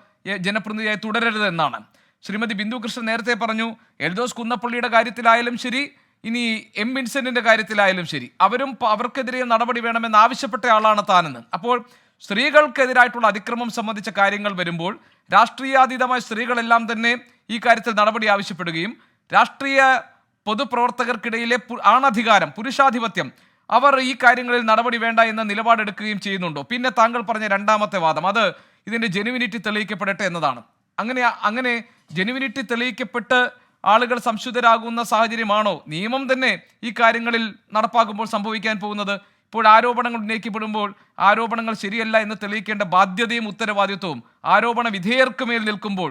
ജനപ്രതിനിധിയായി തുടരരുത് എന്നാണ്. ശ്രീമതി ബിന്ദു കൃഷ്ണൻ നേരത്തെ പറഞ്ഞു, എൽദോസ് കുന്നപ്പള്ളിയുടെ കാര്യത്തിലായാലും ശരി, ഇനി എം വിൻസെന്റിന്റെ കാര്യത്തിലായാലും ശരി, അവർക്കെതിരെ നടപടി വേണമെന്ന് ആവശ്യപ്പെട്ട ആളാണ് താനെന്ന്. അപ്പോൾ സ്ത്രീകൾക്കെതിരായിട്ടുള്ള അതിക്രമം സംബന്ധിച്ച കാര്യങ്ങൾ വരുമ്പോൾ രാഷ്ട്രീയാതീതമായ സ്ത്രീകളെല്ലാം തന്നെ ഈ കാര്യത്തിൽ നടപടി ആവശ്യപ്പെടുകയും രാഷ്ട്രീയ പൊതുപ്രവർത്തകർക്കിടയിലെ ആണധികാരം, പുരുഷാധിപത്യം, അവർ ഈ കാര്യങ്ങളിൽ നടപടി വേണ്ട എന്ന നിലപാടെടുക്കുകയും ചെയ്യുന്നുണ്ടോ? പിന്നെ താങ്കൾ പറഞ്ഞ രണ്ടാമത്തെ വാദം, അത് ഇതിന്റെ ജെനുവിനിറ്റി തെളിയിക്കപ്പെടട്ടെ എന്നതാണ്. അങ്ങനെ ജെനുവിനിറ്റി തെളിയിക്കപ്പെട്ട് ആളുകൾ സംശുദ്ധരാകുന്ന സാഹചര്യമാണോ നിയമം തന്നെ ഈ കാര്യങ്ങളിൽ നടപ്പാക്കുമ്പോൾ സംഭവിക്കാൻ പോകുന്നത്? ഇപ്പോൾ ആരോപണങ്ങൾ ഉന്നയിക്കപ്പെടുമ്പോൾ ആരോപണങ്ങൾ ശരിയല്ല എന്ന് തെളിയിക്കേണ്ട ബാധ്യതയും ഉത്തരവാദിത്വവും ആരോപണ വിധേയർക്ക് മേൽ നിൽക്കുമ്പോൾ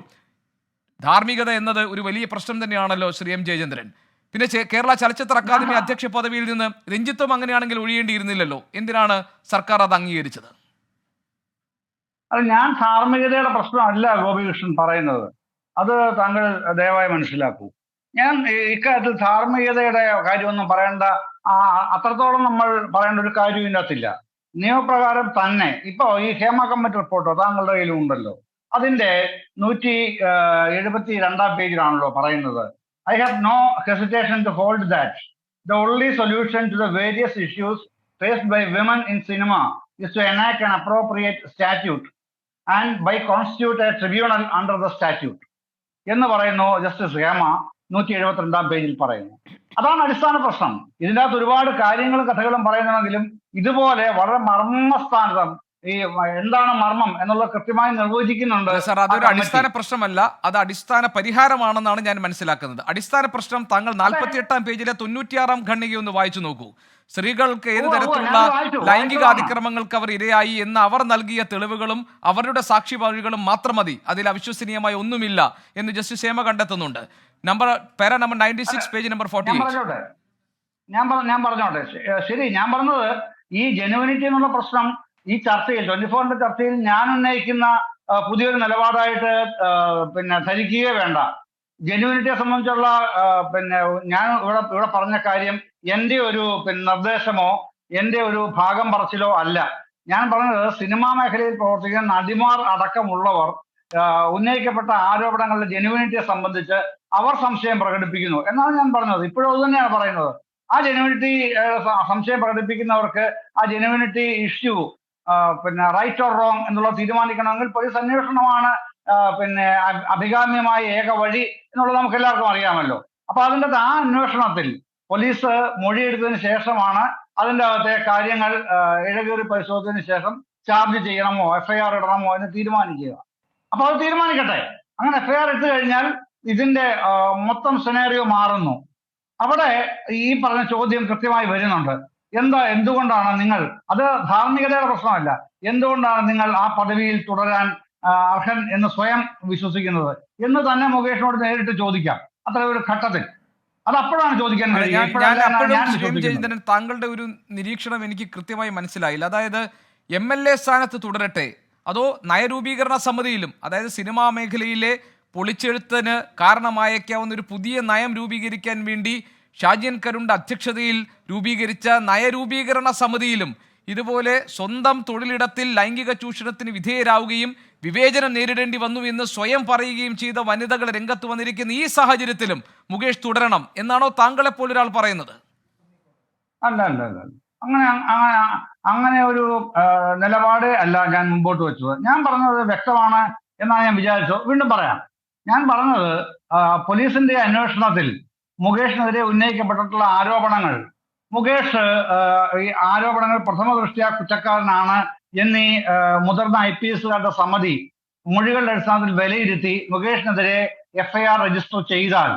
ധാർമ്മികത എന്നത് ഒരു വലിയ പ്രശ്നം തന്നെയാണല്ലോ ശ്രീ എം ജയചന്ദ്രൻ. പിന്നെ കേരള ചലച്ചിത്ര അക്കാദമി അധ്യക്ഷ പദവിയിൽ നിന്ന് രഞ്ജിത്തും അങ്ങനെയാണെങ്കിൽ ഒഴിയേണ്ടിയിരുന്നില്ലല്ലോ. എന്തിനാണ് സർക്കാർ അത് അംഗീകരിച്ചത്? അത് ഞാൻ ധാർമ്മികതയുടെ പ്രശ്നമല്ല ഗോപികൃഷ്ണൻ പറയുന്നത്, അത് താങ്കൾ ദയവായി മനസ്സിലാക്കൂ. ഞാൻ ഇക്കാര്യത്തിൽ ധാർമ്മികതയുടെ കാര്യമൊന്നും പറയേണ്ട, അത്രത്തോളം നമ്മൾ പറയേണ്ട ഒരു കാര്യം ഇതിനകത്തില്ല. നിയമപ്രകാരം തന്നെ ഇപ്പോ ഈ ഹേമ കമ്മിറ്റി റിപ്പോർട്ടോ താങ്കളുടെ കയ്യിലും ഉണ്ടല്ലോ, അതിന്റെ 172 പേജിലാണല്ലോ പറയുന്നത്, I have no hesitation to hold that the only solution to the various issues faced by women in cinema is to enact an appropriate statute and by constitute a tribunal under the statute എന്ന് പറയുന്നു justice Hema 172 പേജിൽ പറയുന്നു. അതാണ് അടിസ്ഥാന പ്രശ്നം. ഇതിൻ്റെ അകത്ത് ഒരുപാട് കാര്യങ്ങളും കഥകളും പറയുന്നുണ്ടെങ്കിലും ഇതുപോലെ വളരെ മർമ്മസ്ഥാനം ഈ എന്താണ് മർമ്മം എന്നുള്ളത് കൃത്യമായി നിർവചിക്കുന്നുണ്ട്. സാർ, അതൊരു അടിസ്ഥാന പ്രശ്നമല്ല, അത് അടിസ്ഥാന പരിഹാരമാണെന്നാണ് ഞാൻ മനസ്സിലാക്കുന്നത്. അടിസ്ഥാന പ്രശ്നം താങ്കൾ 48 പേജിലെ 96 ഖണ്ഡിക ഒന്ന് വായിച്ചു നോക്കൂ. സ്ത്രീകൾക്ക് ഏത് തരത്തിലുള്ള ലൈംഗിക അതിക്രമങ്ങൾക്ക് അവർ ഇരയായി എന്ന് അവർ നൽകിയ തെളിവുകളും അവരുടെ സാക്ഷിമൊഴികളും മാത്രം മതി, അതിൽ അവിശ്വസനീയമായ ഒന്നുമില്ല എന്ന് ജസ്റ്റിസ് ഹേമ കണ്ടെത്തുന്നുണ്ട്. Number 96 page number 48. ഞാൻ പറഞ്ഞോട്ടെ. ശരി, ഞാൻ പറഞ്ഞത് ഈ ജെനുവിനിറ്റി എന്നുള്ള പ്രശ്നം ഈ ചർച്ചയിൽ 24 ചർച്ചയിൽ ഞാൻ ഉന്നയിക്കുന്ന പുതിയൊരു നിലപാടായിട്ട് ധരിക്കുകയേ വേണ്ട. ജെനുവിനിറ്റിയെ സംബന്ധിച്ചുള്ള ഞാൻ ഇവിടെ പറഞ്ഞ കാര്യം എൻ്റെ ഒരു നിർദ്ദേശമോ എൻ്റെ ഒരു ഭാഗം പറച്ചിലോ അല്ല. ഞാൻ പറഞ്ഞത് സിനിമാ മേഖലയിൽ പ്രവർത്തിക്കുന്ന നടിമാർ അടക്കമുള്ളവർ ഉന്നയിക്കപ്പെട്ട ആരോപണങ്ങളുടെ ജെനുവിനിറ്റിയെ സംബന്ധിച്ച് അവർ സംശയം പ്രകടിപ്പിക്കുന്നു എന്നാണ് ഞാൻ പറഞ്ഞത്. ഇപ്പോഴും അത് തന്നെയാണ് പറയുന്നത്. ആ ജെനുവിനിറ്റി സംശയം പ്രകടിപ്പിക്കുന്നവർക്ക് ആ genuinity issue right or wrong എന്നുള്ള തീരുമാനിക്കണമെങ്കിൽ പോലീസ് അന്വേഷണമാണ് അഭികാമ്യമായ ഏക വഴി എന്നുള്ളത് നമുക്ക് എല്ലാവർക്കും അറിയാമല്ലോ. അപ്പൊ അതിൻ്റെ ആ അന്വേഷണത്തിൽ പോലീസ് മൊഴിയെടുത്തതിന് ശേഷമാണ് അതിൻ്റെ അകത്തെ കാര്യങ്ങൾ ഇഴകേറി പരിശോധിച്ചതിന് ശേഷം ചാർജ് ചെയ്യണമോ FIR ഇടണമോ എന്ന് തീരുമാനിക്കുക. അപ്പൊ അത് തീരുമാനിക്കട്ടെ. അങ്ങനെ FIR ഇട്ട് കഴിഞ്ഞാൽ ഇതിന്റെ മൊത്തം സിനാരിയോ മാറുന്നു. അവിടെ ഈ പറഞ്ഞ ചോദ്യം കൃത്യമായി വരുന്നുണ്ട്. എന്തുകൊണ്ടാണ് നിങ്ങൾ, അത് ധാർമ്മികതയുടെ പ്രശ്നമല്ല, എന്തുകൊണ്ടാണ് നിങ്ങൾ ആ പദവിയിൽ തുടരാൻ അർഹൻ എന്ന് സ്വയം വിശ്വസിക്കുന്നത് എന്ന് തന്നെ മുകേഷിനോട് നേരിട്ട് ചോദിക്കാം. അത്ര ഒരു ഘട്ടത്തിൽ അത് അപ്പോഴാണ് ചോദിക്കാൻ കഴിയും. താങ്കളുടെ ഒരു നിരീക്ഷണം എനിക്ക് കൃത്യമായി മനസ്സിലായില്ല. അതായത് MLA സ്ഥാനത്ത് തുടരട്ടെ, അതോ നയരൂപീകരണ സമിതിയിലും, അതായത് സിനിമാ മേഖലയിലെ പൊളിച്ചെഴുത്തിന് കാരണമായേക്കാവുന്ന ഒരു പുതിയ നയം രൂപീകരിക്കാൻ വേണ്ടി ഷാജിൻ കരുണിന്റെ അധ്യക്ഷതയിൽ രൂപീകരിച്ച നയരൂപീകരണ സമിതിയിലും ഇതുപോലെ സ്വന്തം തൊഴിലിടത്തിൽ ലൈംഗിക ചൂഷണത്തിന് വിധേയരാവുകയും വിവേചനം നേരിടേണ്ടി വന്നു എന്ന് സ്വയം പറയുകയും ചെയ്ത വനിതകൾ രംഗത്ത് വന്നിരിക്കുന്ന ഈ സാഹചര്യത്തിലും മുകേഷ് തുടരണം എന്നാണോ താങ്കളെപ്പോലൊരാൾ പറയുന്നത്? അല്ല, അങ്ങനെ ഒരു നിലപാട് അല്ല ഞാൻ മുമ്പോട്ട് വെച്ചത്. ഞാൻ പറഞ്ഞത് വ്യക്തമാണ് എന്നാണ് ഞാൻ വിചാരിച്ചത്. വീണ്ടും പറയാം. ഞാൻ പറഞ്ഞത് പോലീസിന്റെ അന്വേഷണത്തിൽ മുകേഷിനെതിരെ ഉന്നയിക്കപ്പെട്ടിട്ടുള്ള ആരോപണങ്ങൾ, മുകേഷ് ഈ ആരോപണങ്ങൾ പ്രഥമ ദൃഷ്ട്യാ കുറ്റക്കാരനാണ് എന്നീ മുതിർന്ന IPSകാരുടെ സമിതി മൊഴികളുടെ അടിസ്ഥാനത്തിൽ വിലയിരുത്തി മുകേഷിനെതിരെ FIR രജിസ്റ്റർ ചെയ്താൽ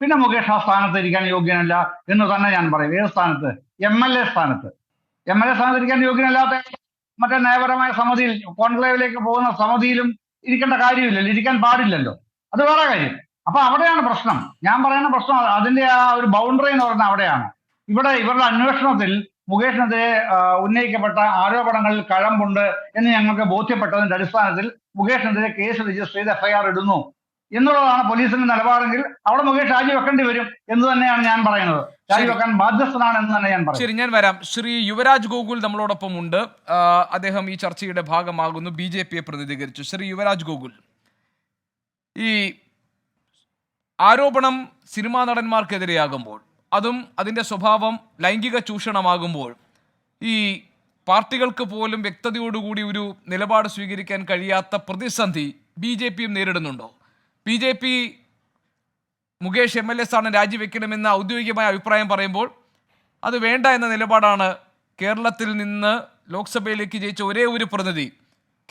പിന്നെ മുകേഷ് ആ സ്ഥാനത്ത് ഇരിക്കാൻ യോഗ്യനല്ല എന്ന് തന്നെ ഞാൻ പറയും. ഏത് സ്ഥാനത്ത്? MLA സ്ഥാനത്ത് ഇരിക്കാൻ യോഗ്യനല്ലാത്ത മറ്റേ നയപരമായ സമിതിയിൽ, കോൺക്ലേവിലേക്ക് പോകുന്ന സമിതിയിലും ഇരിക്കേണ്ട കാര്യമില്ലല്ലോ, ഇരിക്കാൻ പാടില്ലല്ലോ. അത് വേറെ കാര്യം. അപ്പൊ അവിടെയാണ് പ്രശ്നം. ഞാൻ പറയുന്ന പ്രശ്നം അതിന്റെ ആ ഒരു ബൗണ്ടറി എന്ന് പറയുന്നത് അവിടെയാണ്. ഇവിടെ ഇവരുടെ അന്വേഷണത്തിൽ മുകേഷിനെതിരെ ഉന്നയിക്കപ്പെട്ട ആരോപണങ്ങളിൽ കഴമ്പുണ്ട് എന്ന് ഞങ്ങൾക്ക് ബോധ്യപ്പെട്ടതിന്റെ അടിസ്ഥാനത്തിൽ മുകേഷിനെതിരെ കേസ് രജിസ്റ്റർ ചെയ്ത് FIR ഇടുന്നു എന്നുള്ളതാണ് പോലീസിന്റെ നിലപാടെങ്കിൽ അവിടെ മുകേഷ് രാജിവെക്കേണ്ടി വരും എന്ന് തന്നെയാണ് ഞാൻ പറയുന്നത്. രാജിവെക്കാൻ ബാധ്യസ്ഥനാണ് എന്ന് തന്നെ ഞാൻ പറയും. ശരി, ഞാൻ വരാം. ശ്രീ യുവരാജ് ഗോകുൽ നമ്മളോടൊപ്പം ഉണ്ട്. അദ്ദേഹം ഈ ചർച്ചയുടെ ഭാഗമാകുന്നു, BJPയെ പ്രതിനിധീകരിച്ചു. ശ്രീ യുവരാജ് ഗോകുൽ, ഈ ആരോപണം സിനിമാ നടന്മാർക്കെതിരെയാകുമ്പോൾ, അതും അതിൻ്റെ സ്വഭാവം ലൈംഗിക ചൂഷണമാകുമ്പോൾ, ഈ പാർട്ടികൾക്ക് പോലും വ്യക്തതയോടുകൂടി ഒരു നിലപാട് സ്വീകരിക്കാൻ കഴിയാത്ത പ്രതിസന്ധി BJPയും നേരിടുന്നുണ്ടോ? BJP മുകേഷ് MLA സ്ഥാനം രാജിവെക്കണമെന്ന് ഔദ്യോഗികമായ അഭിപ്രായം പറയുമ്പോൾ അത് വേണ്ട എന്ന നിലപാടാണ് കേരളത്തിൽ നിന്ന് ലോക്സഭയിലേക്ക് ജയിച്ച ഒരേ ഒരു പ്രതിനിധി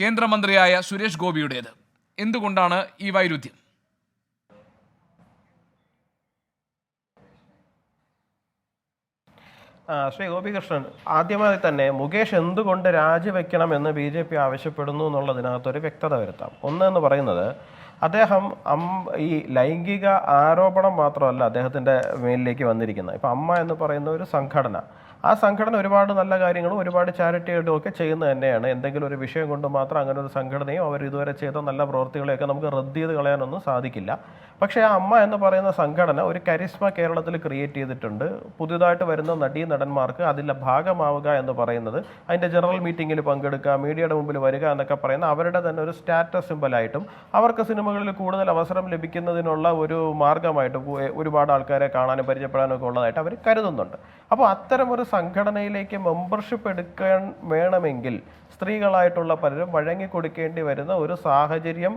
കേന്ദ്രമന്ത്രിയായ സുരേഷ് ഗോപിയുടേത്. എന്തുകൊണ്ടാണ് ഈ വൈരുദ്ധ്യം? ശ്രീ ഗോപികൃഷ്ണൻ, ആദ്യമായി തന്നെ മുകേഷ് എന്തുകൊണ്ട് രാജിവെക്കണമെന്ന് BJP ആവശ്യപ്പെടുന്നു എന്നുള്ളതിനകത്തൊരു വ്യക്തത വരുത്താം. ഒന്നെന്ന് പറയുന്നത് അദ്ദേഹം ഈ ലൈംഗിക ആരോപണം മാത്രമല്ല അദ്ദേഹത്തിൻ്റെ മേലിലേക്ക് വന്നിരിക്കുന്നത്. ഇപ്പം അമ്മ എന്ന് പറയുന്ന ഒരു സംഘടന, ആ സംഘടന ഒരുപാട് നല്ല കാര്യങ്ങളും ഒരുപാട് ചാരിറ്റികളും ഒക്കെ ചെയ്യുന്നത് തന്നെയാണ്. എന്തെങ്കിലും ഒരു വിഷയം കൊണ്ട് മാത്രം അങ്ങനെ ഒരു സംഘടനയും അവർ ഇതുവരെ ചെയ്ത നല്ല പ്രവൃത്തികളെയൊക്കെ നമുക്ക് റദ്ദ് ചെയ്ത് കളയാനൊന്നും സാധിക്കില്ല. പക്ഷേ ആ അമ്മ എന്ന് പറയുന്ന സംഘടന ഒരു കരിസ്മ കേരളത്തിൽ ക്രിയേറ്റ് ചെയ്തിട്ടുണ്ട്. പുതിയതായിട്ട് വരുന്ന നടന്മാർക്ക് അതിൻ്റെ ഭാഗമാവുക എന്ന് പറയുന്നത്, അതിൻ്റെ ജനറൽ മീറ്റിങ്ങിൽ പങ്കെടുക്കുക, മീഡിയയുടെ മുമ്പിൽ വരിക എന്നൊക്കെ പറയുന്ന അവരുടെ തന്നെ ഒരു സ്റ്റാറ്റസ് സിമ്പലായിട്ടും അവർക്ക് സിനിമകളിൽ കൂടുതൽ അവസരം ലഭിക്കുന്നതിനുള്ള ഒരു മാർഗമായിട്ടും ഒരുപാട് ആൾക്കാരെ കാണാനും പരിചയപ്പെടാനും ഒക്കെ ഉള്ളതായിട്ട് അവർ കരുതുന്നുണ്ട്. അപ്പോൾ അത്തരമൊരു സംഘടനയിലേക്ക് മെമ്പർഷിപ്പ് എടുക്കാൻ വേണമെങ്കിൽ സ്ത്രീകളായിട്ടുള്ള പലരും വഴങ്ങിക്കൊടുക്കേണ്ടി വരുന്ന ഒരു സാഹചര്യം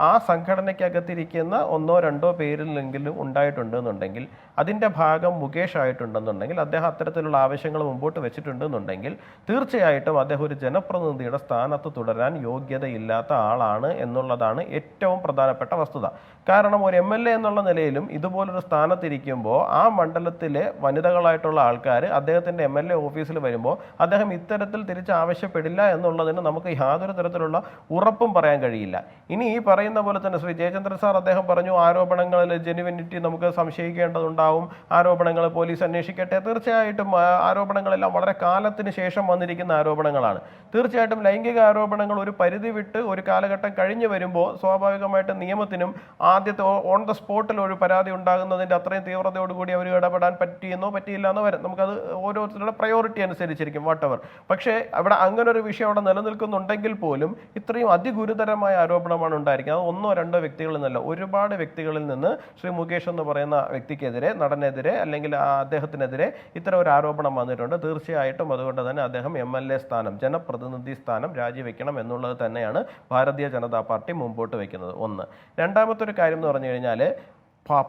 ആ സംഘടനയ്ക്കകത്തിരിക്കുന്ന ഒന്നോ രണ്ടോ പേരിലെങ്കിലും ഉണ്ടായിട്ടുണ്ടെന്നുണ്ടെങ്കിൽ, അതിൻ്റെ ഭാഗം മുകേഷ് ആയിട്ടുണ്ടെന്നുണ്ടെങ്കിൽ, അദ്ദേഹം അത്തരത്തിലുള്ള ആവശ്യങ്ങൾ മുമ്പോട്ട് വെച്ചിട്ടുണ്ടെന്നുണ്ടെങ്കിൽ തീർച്ചയായിട്ടും അദ്ദേഹം ഒരു ജനപ്രതിനിധിയുടെ സ്ഥാനത്ത് തുടരാൻ യോഗ്യതയില്ലാത്ത ആളാണ് എന്നുള്ളതാണ് ഏറ്റവും പ്രധാനപ്പെട്ട വസ്തുത. കാരണം ഒരു MLA എന്നുള്ള നിലയിലും ഇതുപോലൊരു സ്ഥാനത്തിരിക്കുമ്പോൾ ആ മണ്ഡലത്തിലെ വനിതകളായിട്ടുള്ള ആൾക്കാർ അദ്ദേഹത്തിൻ്റെ MLA ഓഫീസിൽ വരുമ്പോൾ അദ്ദേഹം ഇത്തരത്തിൽ തിരിച്ച് ആവശ്യപ്പെടില്ല എന്നുള്ളതിന് നമുക്ക് യാതൊരു തരത്തിലുള്ള ഉറപ്പും പറയാൻ കഴിയില്ല. ഇനി ഈ പറയുന്ന പോലെ തന്നെ ശ്രീ ജയചന്ദ്രൻ സാർ അദ്ദേഹം പറഞ്ഞു ആരോപണങ്ങളിൽ ജെനുവിനിറ്റി നമുക്ക് സംശയിക്കേണ്ടതുണ്ടാവും, ആരോപണങ്ങൾ പോലീസ് അന്വേഷിക്കട്ടെ. തീർച്ചയായിട്ടും ആരോപണങ്ങളെല്ലാം വളരെ കാലത്തിന് ശേഷം വന്നിരിക്കുന്ന ആരോപണങ്ങളാണ്. തീർച്ചയായിട്ടും ലൈംഗിക ആരോപണങ്ങൾ ഒരു പരിധി വിട്ട് ഒരു കാലഘട്ടം കഴിഞ്ഞ് വരുമ്പോൾ സ്വാഭാവികമായിട്ട് നിയമത്തിനും ആദ്യത്തെ ഓൺ ദ സ്പോട്ടിൽ ഒരു പരാതി ഉണ്ടാകുന്നതിൻ്റെ അത്രയും തീവ്രതയോടുകൂടി അവർ ഇടപെടാൻ പറ്റിയെന്നോ പറ്റിയില്ല എന്നോ വരും. നമുക്കത് ഓരോരുത്തരുടെ പ്രയോറിറ്റി അനുസരിച്ചിരിക്കും വാട്ടെവർ. പക്ഷേ അവിടെ അങ്ങനെ ഒരു വിഷയം അവിടെ നിലനിൽക്കുന്നുണ്ടെങ്കിൽ പോലും ഇത്രയും അതിഗുരുതരമായ ആരോപണമാണ് ഉണ്ടായിരിക്കുന്നത്. അത് ഒന്നോ രണ്ടോ വ്യക്തികളിൽ നിന്നല്ല, ഒരുപാട് വ്യക്തികളിൽ നിന്ന് ശ്രീ മുകേഷ് എന്ന് പറയുന്ന വ്യക്തിക്കെതിരെ, നടനെതിരെ അല്ലെങ്കിൽ അദ്ദേഹത്തിനെതിരെ ഇത്തരം ഒരു ആരോപണം വന്നിട്ടുണ്ട്. തീർച്ചയായിട്ടും അതുകൊണ്ട് തന്നെ അദ്ദേഹം MLA സ്ഥാനം, ജനപ്രതിനിധി സ്ഥാനം രാജിവെക്കണം എന്നുള്ളത് തന്നെയാണ് ഭാരതീയ ജനതാ പാർട്ടി മുമ്പോട്ട് വയ്ക്കുന്നത്. ഒന്ന്. രണ്ടാമത്തെ ഒരു കാര്യം എന്ന് പറഞ്ഞു കഴിഞ്ഞാൽ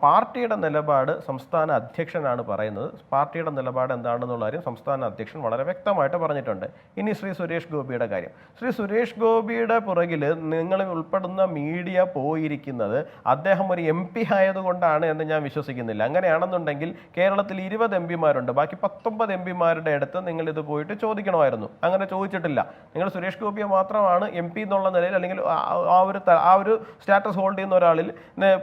പാർട്ടിയുടെ നിലപാട് സംസ്ഥാന അധ്യക്ഷനാണ് പറയുന്നത്. പാർട്ടിയുടെ നിലപാട് എന്താണെന്നുള്ള കാര്യം സംസ്ഥാന അധ്യക്ഷൻ വളരെ വ്യക്തമായിട്ട് പറഞ്ഞിട്ടുണ്ട്. ഇനി ശ്രീ സുരേഷ് ഗോപിയുടെ കാര്യം. ശ്രീ സുരേഷ് ഗോപിയുടെ പുറകിൽ നിങ്ങൾ ഉൾപ്പെടുന്ന മീഡിയ പോയിരിക്കുന്നത് അദ്ദേഹം ഒരു MP ആയതുകൊണ്ടാണ് എന്ന് ഞാൻ വിശ്വസിക്കുന്നില്ല. അങ്ങനെയാണെന്നുണ്ടെങ്കിൽ കേരളത്തിൽ 20 MP ബാക്കി 19 MP അടുത്ത് നിങ്ങൾ ഇത് പോയിട്ട് ചോദിക്കണമായിരുന്നു. അങ്ങനെ ചോദിച്ചിട്ടില്ല. നിങ്ങൾ സുരേഷ് ഗോപിയെ മാത്രമാണ് MP എന്നുള്ള നിലയിൽ അല്ലെങ്കിൽ ആ ഒരു സ്റ്റാറ്റസ് ഹോൾഡ് ചെയ്യുന്ന ഒരാളിൽ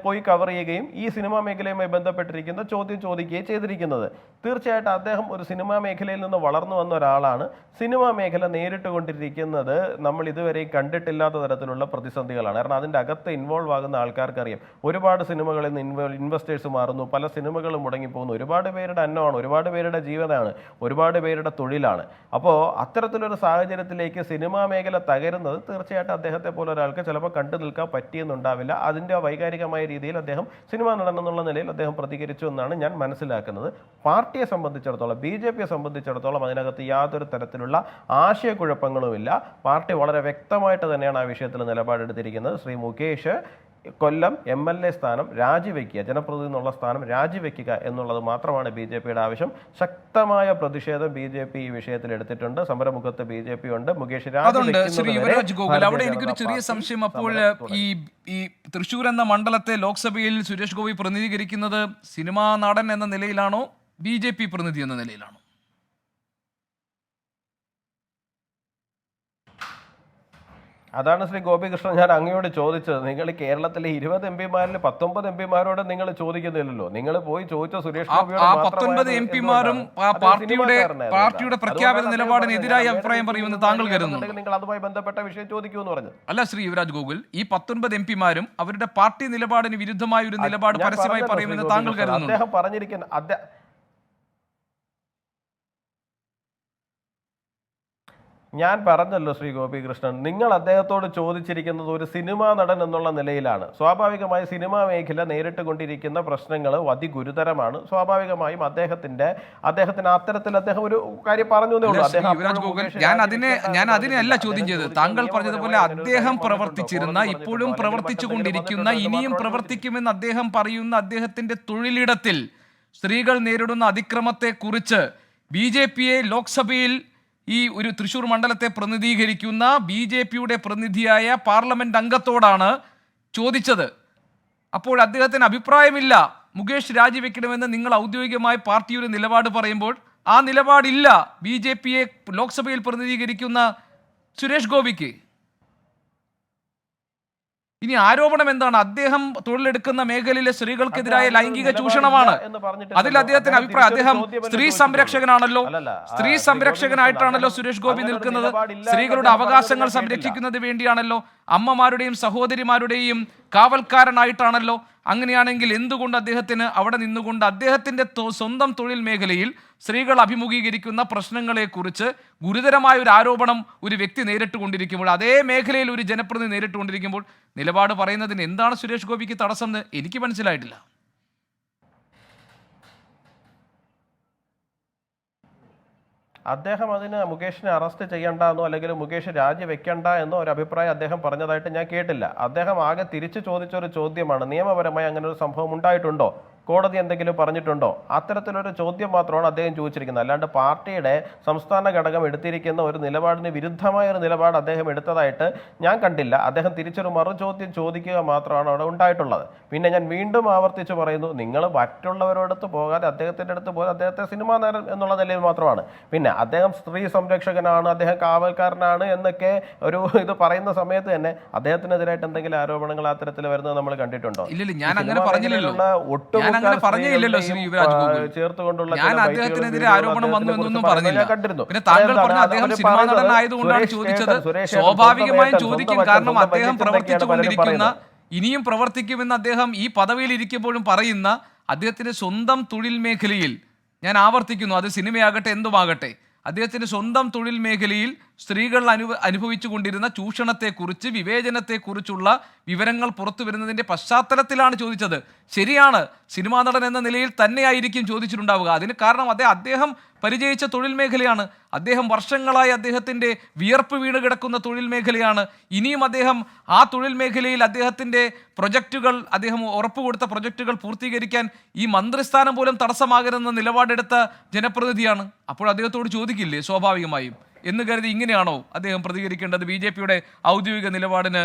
പോയി കവർ ചെയ്യുകയും ഈ സിനിമാ മേഖലയുമായി ബന്ധപ്പെട്ടിരിക്കുന്ന ചോദ്യം ചോദിക്കുകയും ചെയ്തിരിക്കുന്നത്. തീർച്ചയായിട്ടും അദ്ദേഹം ഒരു സിനിമാ മേഖലയിൽ നിന്ന് വളർന്നു വന്ന ഒരാളാണ്. സിനിമാ മേഖല നേരിട്ട് കൊണ്ടിരിക്കുന്നത് നമ്മൾ ഇതുവരെ കണ്ടിട്ടില്ലാത്ത തരത്തിലുള്ള പ്രതിസന്ധികളാണ്. കാരണം അതിൻ്റെ അകത്ത് ഇൻവോൾവ് ആകുന്ന ആൾക്കാർക്കറിയാം. ഒരുപാട് സിനിമകളിൽ നിന്ന് ഇൻവെസ്റ്റേഴ്സ് മാറുന്നു, പല സിനിമകളും മുടങ്ങിപ്പോകുന്നു, ഒരുപാട് പേരുടെ അന്നമാണ്, ഒരുപാട് പേരുടെ ജീവനാണ്, ഒരുപാട് പേരുടെ തൊഴിലാണ്. അപ്പോൾ അത്തരത്തിലൊരു സാഹചര്യത്തിലേക്ക് സിനിമാ മേഖല തകരുന്നത് തീർച്ചയായിട്ടും അദ്ദേഹത്തെ പോലെ ഒരാൾക്ക് ചിലപ്പോൾ കണ്ടു നിൽക്കാൻ പറ്റിയെന്നുണ്ടാവില്ല. അതിൻ്റെ വൈകാരികമായ രീതിയിൽ അദ്ദേഹം സിനിമ നടനെന്നുള്ള നിലയിൽ അദ്ദേഹം പ്രതികരിച്ചു എന്നാണ് ഞാൻ മനസ്സിലാക്കുന്നത്. പാർട്ടിയെ സംബന്ധിച്ചിടത്തോളം, BJPയെ സംബന്ധിച്ചിടത്തോളം അതിനകത്ത് യാതൊരു തരത്തിലുള്ള ആശയക്കുഴപ്പങ്ങളുമില്ല. പാർട്ടി വളരെ വ്യക്തമായിട്ട് തന്നെയാണ് ആ വിഷയത്തിൽ നിലപാടെടുത്തിരിക്കുന്നത്. ശ്രീ മുകേഷ് കൊല്ലം MLA സ്ഥാനം രാജിവെക്കുക, ജനപ്രതിനിധി എന്നുള്ള സ്ഥാനം രാജിവെക്കുക എന്നുള്ളത് മാത്രമാണ് BJPയുടെ ആവശ്യം. ശക്തമായ പ്രതിഷേധം BJP ഈ വിഷയത്തിൽ എടുത്തിട്ടുണ്ട്. സമരമുഖത്ത് BJP ഉണ്ട്. മുകേഷ് അവിടെ എനിക്കൊരു ചെറിയ സംശയം. അപ്പോൾ ഈ തൃശ്ശൂർ എന്ന മണ്ഡലത്തെ ലോക്സഭയിൽ സുരേഷ് ഗോപി പ്രതിനിധീകരിക്കുന്നത് സിനിമാ നടൻ എന്ന നിലയിലാണോ BJP പ്രതിനിധി എന്ന നിലയിലാണോ? അതാണ് ശ്രീ ഗോപികൃഷ്ണൻ ഞാൻ അങ്ങയോട് ചോദിച്ചത്. നിങ്ങൾ കേരളത്തിലെ 20 MP-മാരിൽ 19 MP-മാരോട് നിങ്ങൾ ചോദിക്കുന്നില്ലല്ലോ. നിങ്ങൾ പോയി ചോദിച്ച സുരേഷ് ഗോപിയോട് 19 MP-മാരും പാർട്ടിയുടെ പ്രഖ്യാപിത നിലപാടിനെതിരായി അഭിപ്രായം പറയുമെന്ന് താങ്കൾ കരുതുന്നു? നിങ്ങൾ അതുമായി ബന്ധപ്പെട്ട വിഷയം ചോദിക്കുമെന്ന് പറഞ്ഞു. അല്ല ശ്രീ യുവരാജ് ഗോകുൽ, ഈ 19 MP-മാരും അവരുടെ പാർട്ടി നിലപാടിന് വിരുദ്ധമായ ഒരു നിലപാട് പരസ്യമായി പറയുമെന്ന് താങ്കൾ കരുതുന്നു? അദ്ദേഹം പറഞ്ഞിരിക്കുന്ന ഞാൻ പറഞ്ഞല്ലോ ശ്രീ ഗോപികൃഷ്ണൻ, നിങ്ങൾ അദ്ദേഹത്തോട് ചോദിച്ചിരിക്കുന്നത് ഒരു സിനിമാ നടൻ എന്നുള്ള നിലയിലാണ്. സ്വാഭാവികമായി സിനിമാ മേഖല നേരിട്ട് കൊണ്ടിരിക്കുന്ന പ്രശ്നങ്ങൾ അതിഗുരുതരമാണ്. സ്വാഭാവികമായും അദ്ദേഹത്തിന് അത്തരത്തിൽ അദ്ദേഹം ഒരു കാര്യം പറഞ്ഞു എന്നേ ഉള്ളൂ. യുവരാജ് ഗോകുൽ, ഞാൻ അതിനെയല്ല ചോദ്യം ചെയ്തത്. താങ്കൾ പറഞ്ഞതുപോലെ അദ്ദേഹം പ്രവർത്തിച്ചിരുന്ന, ഇപ്പോഴും പ്രവർത്തിച്ചു കൊണ്ടിരിക്കുന്ന, ഇനിയും പ്രവർത്തിക്കുമെന്ന് അദ്ദേഹം പറയുന്ന അദ്ദേഹത്തിന്റെ തൊഴിലിടത്തിൽ സ്ത്രീകൾ നേരിടുന്ന അതിക്രമത്തെ കുറിച്ച് BJP-യെ ലോക്സഭയിൽ ഈ ഒരു തൃശൂർ മണ്ഡലത്തെ പ്രതിനിധീകരിക്കുന്ന BJP-യുടെ പ്രതിനിധിയായ പാർലമെന്റ് അംഗത്തോടാണ് ചോദിച്ചത്. അപ്പോൾ അദ്ദേഹത്തിന് അഭിപ്രായമില്ല മുകേഷ് രാജിവെക്കണമെന്ന് നിങ്ങൾ ഔദ്യോഗികമായി പാർട്ടി ഒരു നിലപാട് പറയുമ്പോൾ ആ നിലപാടില്ല BJP-യെ ലോക്സഭയിൽ പ്രതിനിധീകരിക്കുന്ന സുരേഷ് ഗോപിക്ക്. ഇനി ആരോപണം എന്താണ്? അദ്ദേഹം തൊഴിലെടുക്കുന്ന മേഖലയിലെ സ്ത്രീകൾക്കെതിരായ ലൈംഗിക ചൂഷണമാണ്. അതിൽ അദ്ദേഹത്തിന് അഭിപ്രായം, അദ്ദേഹം സ്ത്രീ സംരക്ഷകനാണല്ലോ, സ്ത്രീ സംരക്ഷകനായിട്ടാണല്ലോ സുരേഷ് ഗോപി നിൽക്കുന്നത്. സ്ത്രീകളുടെ അവകാശങ്ങൾ സംരക്ഷിക്കുന്നത് വേണ്ടിയാണല്ലോ, അമ്മമാരുടെയും സഹോദരിമാരുടെയും കാവൽക്കാരനായിട്ടാണല്ലോ. അങ്ങനെയാണെങ്കിൽ എന്തുകൊണ്ട് അദ്ദേഹത്തിന് അവിടെ നിന്നുകൊണ്ട് അദ്ദേഹത്തിന്റെ സ്വന്തം തൊഴിൽ മേഖലയിൽ സ്ത്രീകൾ അഭിമുഖീകരിക്കുന്ന പ്രശ്നങ്ങളെക്കുറിച്ച് ഗുരുതരമായ ഒരു ആരോപണം ഒരു വ്യക്തി നേരിട്ടുകൊണ്ടിരിക്കുമ്പോൾ, അതേ മേഖലയിൽ ഒരു ജനപ്രതിനിധി നേരിട്ടുകൊണ്ടിരിക്കുമ്പോൾ നിലപാട് പറയുന്നതിന് എന്താണ് സുരേഷ് ഗോപിക്ക് തടസ്സം എന്ന് എനിക്ക് മനസ്സിലായിട്ടില്ല. അദ്ദേഹം അതിന് മുകേഷിനെ അറസ്റ്റ് ചെയ്യണ്ട എന്നോ അല്ലെങ്കിൽ മുകേഷ് രാജിവെക്കണ്ട എന്നോ ഒരു അഭിപ്രായം അദ്ദേഹം പറഞ്ഞതായിട്ട് ഞാൻ കേട്ടില്ല. അദ്ദേഹം ആകെ തിരിച്ചു ചോദിച്ച ഒരു ചോദ്യമാണ്, നിയമപരമായി അങ്ങനെ ഒരു സംഭവം ഉണ്ടായിട്ടുണ്ടോ, കോടതി എന്തെങ്കിലും പറഞ്ഞിട്ടുണ്ടോ? അത്തരത്തിലൊരു ചോദ്യം മാത്രമാണ് അദ്ദേഹം ചോദിച്ചിരിക്കുന്നത്. അല്ലാണ്ട് പാർട്ടിയുടെ സംസ്ഥാന ഘടകം എടുത്തിരിക്കുന്ന ഒരു നിലപാടിന് വിരുദ്ധമായ ഒരു നിലപാട് അദ്ദേഹം എടുത്തതായിട്ട് ഞാൻ കണ്ടില്ല. അദ്ദേഹം തിരിച്ചൊരു മറുചോദ്യം ചോദിക്കുക മാത്രമാണ് അവിടെ ഉണ്ടായിട്ടുള്ളത്. പിന്നെ ഞാൻ വീണ്ടും ആവർത്തിച്ച് പറയുന്നു, നിങ്ങൾ മറ്റുള്ളവരോടത്ത് പോകാതെ അദ്ദേഹത്തിൻ്റെ അടുത്ത് പോകാതെ അദ്ദേഹത്തെ സിനിമാ നടൻ എന്നുള്ള നിലയിൽ മാത്രമാണ്. പിന്നെ അദ്ദേഹം സ്ത്രീ സംരക്ഷകനാണ്, അദ്ദേഹം കാവൽക്കാരനാണ് എന്നൊക്കെ ഇത് പറയുന്ന സമയത്ത് തന്നെ അദ്ദേഹത്തിനെതിരായിട്ട് എന്തെങ്കിലും ആരോപണങ്ങൾ അത്തരത്തിൽ വരുന്നത് നമ്മൾ കണ്ടിട്ടുണ്ടോ? ഞാൻ അങ്ങനെ പറഞ്ഞില്ലല്ലോ, ശ്രീ യുവരാജ് ഗോകുൽ. ഞാൻ അദ്ദേഹത്തിനെതിരെ ആരോപണം വന്നു എന്നൊന്നും പറഞ്ഞില്ല. പിന്നെ താങ്കൾ പറഞ്ഞ അദ്ദേഹം സിനിമാ നടനായതുകൊണ്ടാണ് ചോദിച്ചത്. സ്വാഭാവികമായും ചോദിക്കും, കാരണം അദ്ദേഹം പ്രവർത്തിച്ചു കൊണ്ടിരിക്കുന്ന, ഇനിയും പ്രവർത്തിക്കുമെന്ന് അദ്ദേഹം ഈ പദവിയിൽ ഇരിക്കുമ്പോഴും പറയുന്ന അദ്ദേഹത്തിന്റെ സ്വന്തം തൊഴിൽ മേഖലയിൽ, ഞാൻ ആവർത്തിക്കുന്നു, അത് സിനിമയാകട്ടെ എന്തുമാകട്ടെ, അദ്ദേഹത്തിന്റെ സ്വന്തം തൊഴിൽ മേഖലയിൽ സ്ത്രീകൾ അനുഭവിച്ചു കൊണ്ടിരുന്ന ചൂഷണത്തെക്കുറിച്ച്, വിവേചനത്തെക്കുറിച്ചുള്ള വിവരങ്ങൾ പുറത്തു വരുന്നതിൻ്റെ പശ്ചാത്തലത്തിലാണ് ചോദിച്ചത്. ശരിയാണ്, സിനിമാ നടൻ എന്ന നിലയിൽ തന്നെയായിരിക്കും ചോദിച്ചിട്ടുണ്ടാവുക. അതിന് കാരണം അദ്ദേഹം പരിചയിച്ച തൊഴിൽ മേഖലയാണ്. അദ്ദേഹം വർഷങ്ങളായി അദ്ദേഹത്തിൻ്റെ വിയർപ്പ് വീണ് കിടക്കുന്ന തൊഴിൽ മേഖലയാണ്. ഇനിയും അദ്ദേഹം ആ തൊഴിൽ മേഖലയിൽ അദ്ദേഹത്തിൻ്റെ പ്രൊജക്റ്റുകൾ, അദ്ദേഹം ഉറപ്പുകൊടുത്ത പ്രൊജക്റ്റുകൾ പൂർത്തീകരിക്കാൻ ഈ മന്ത്രിസ്ഥാനം പോലും തടസ്സമാകരുതെന്ന നിലപാടെടുത്ത ജനപ്രതിനിധിയാണ്. അപ്പോൾ അദ്ദേഹത്തോട് ചോദിക്കില്ലേ സ്വാഭാവികമായും എന്ന് കരുതി ഇങ്ങനെയാണോ അദ്ദേഹം പ്രതികരിക്കേണ്ടത്? BJP-യുടെ ഔദ്യോഗിക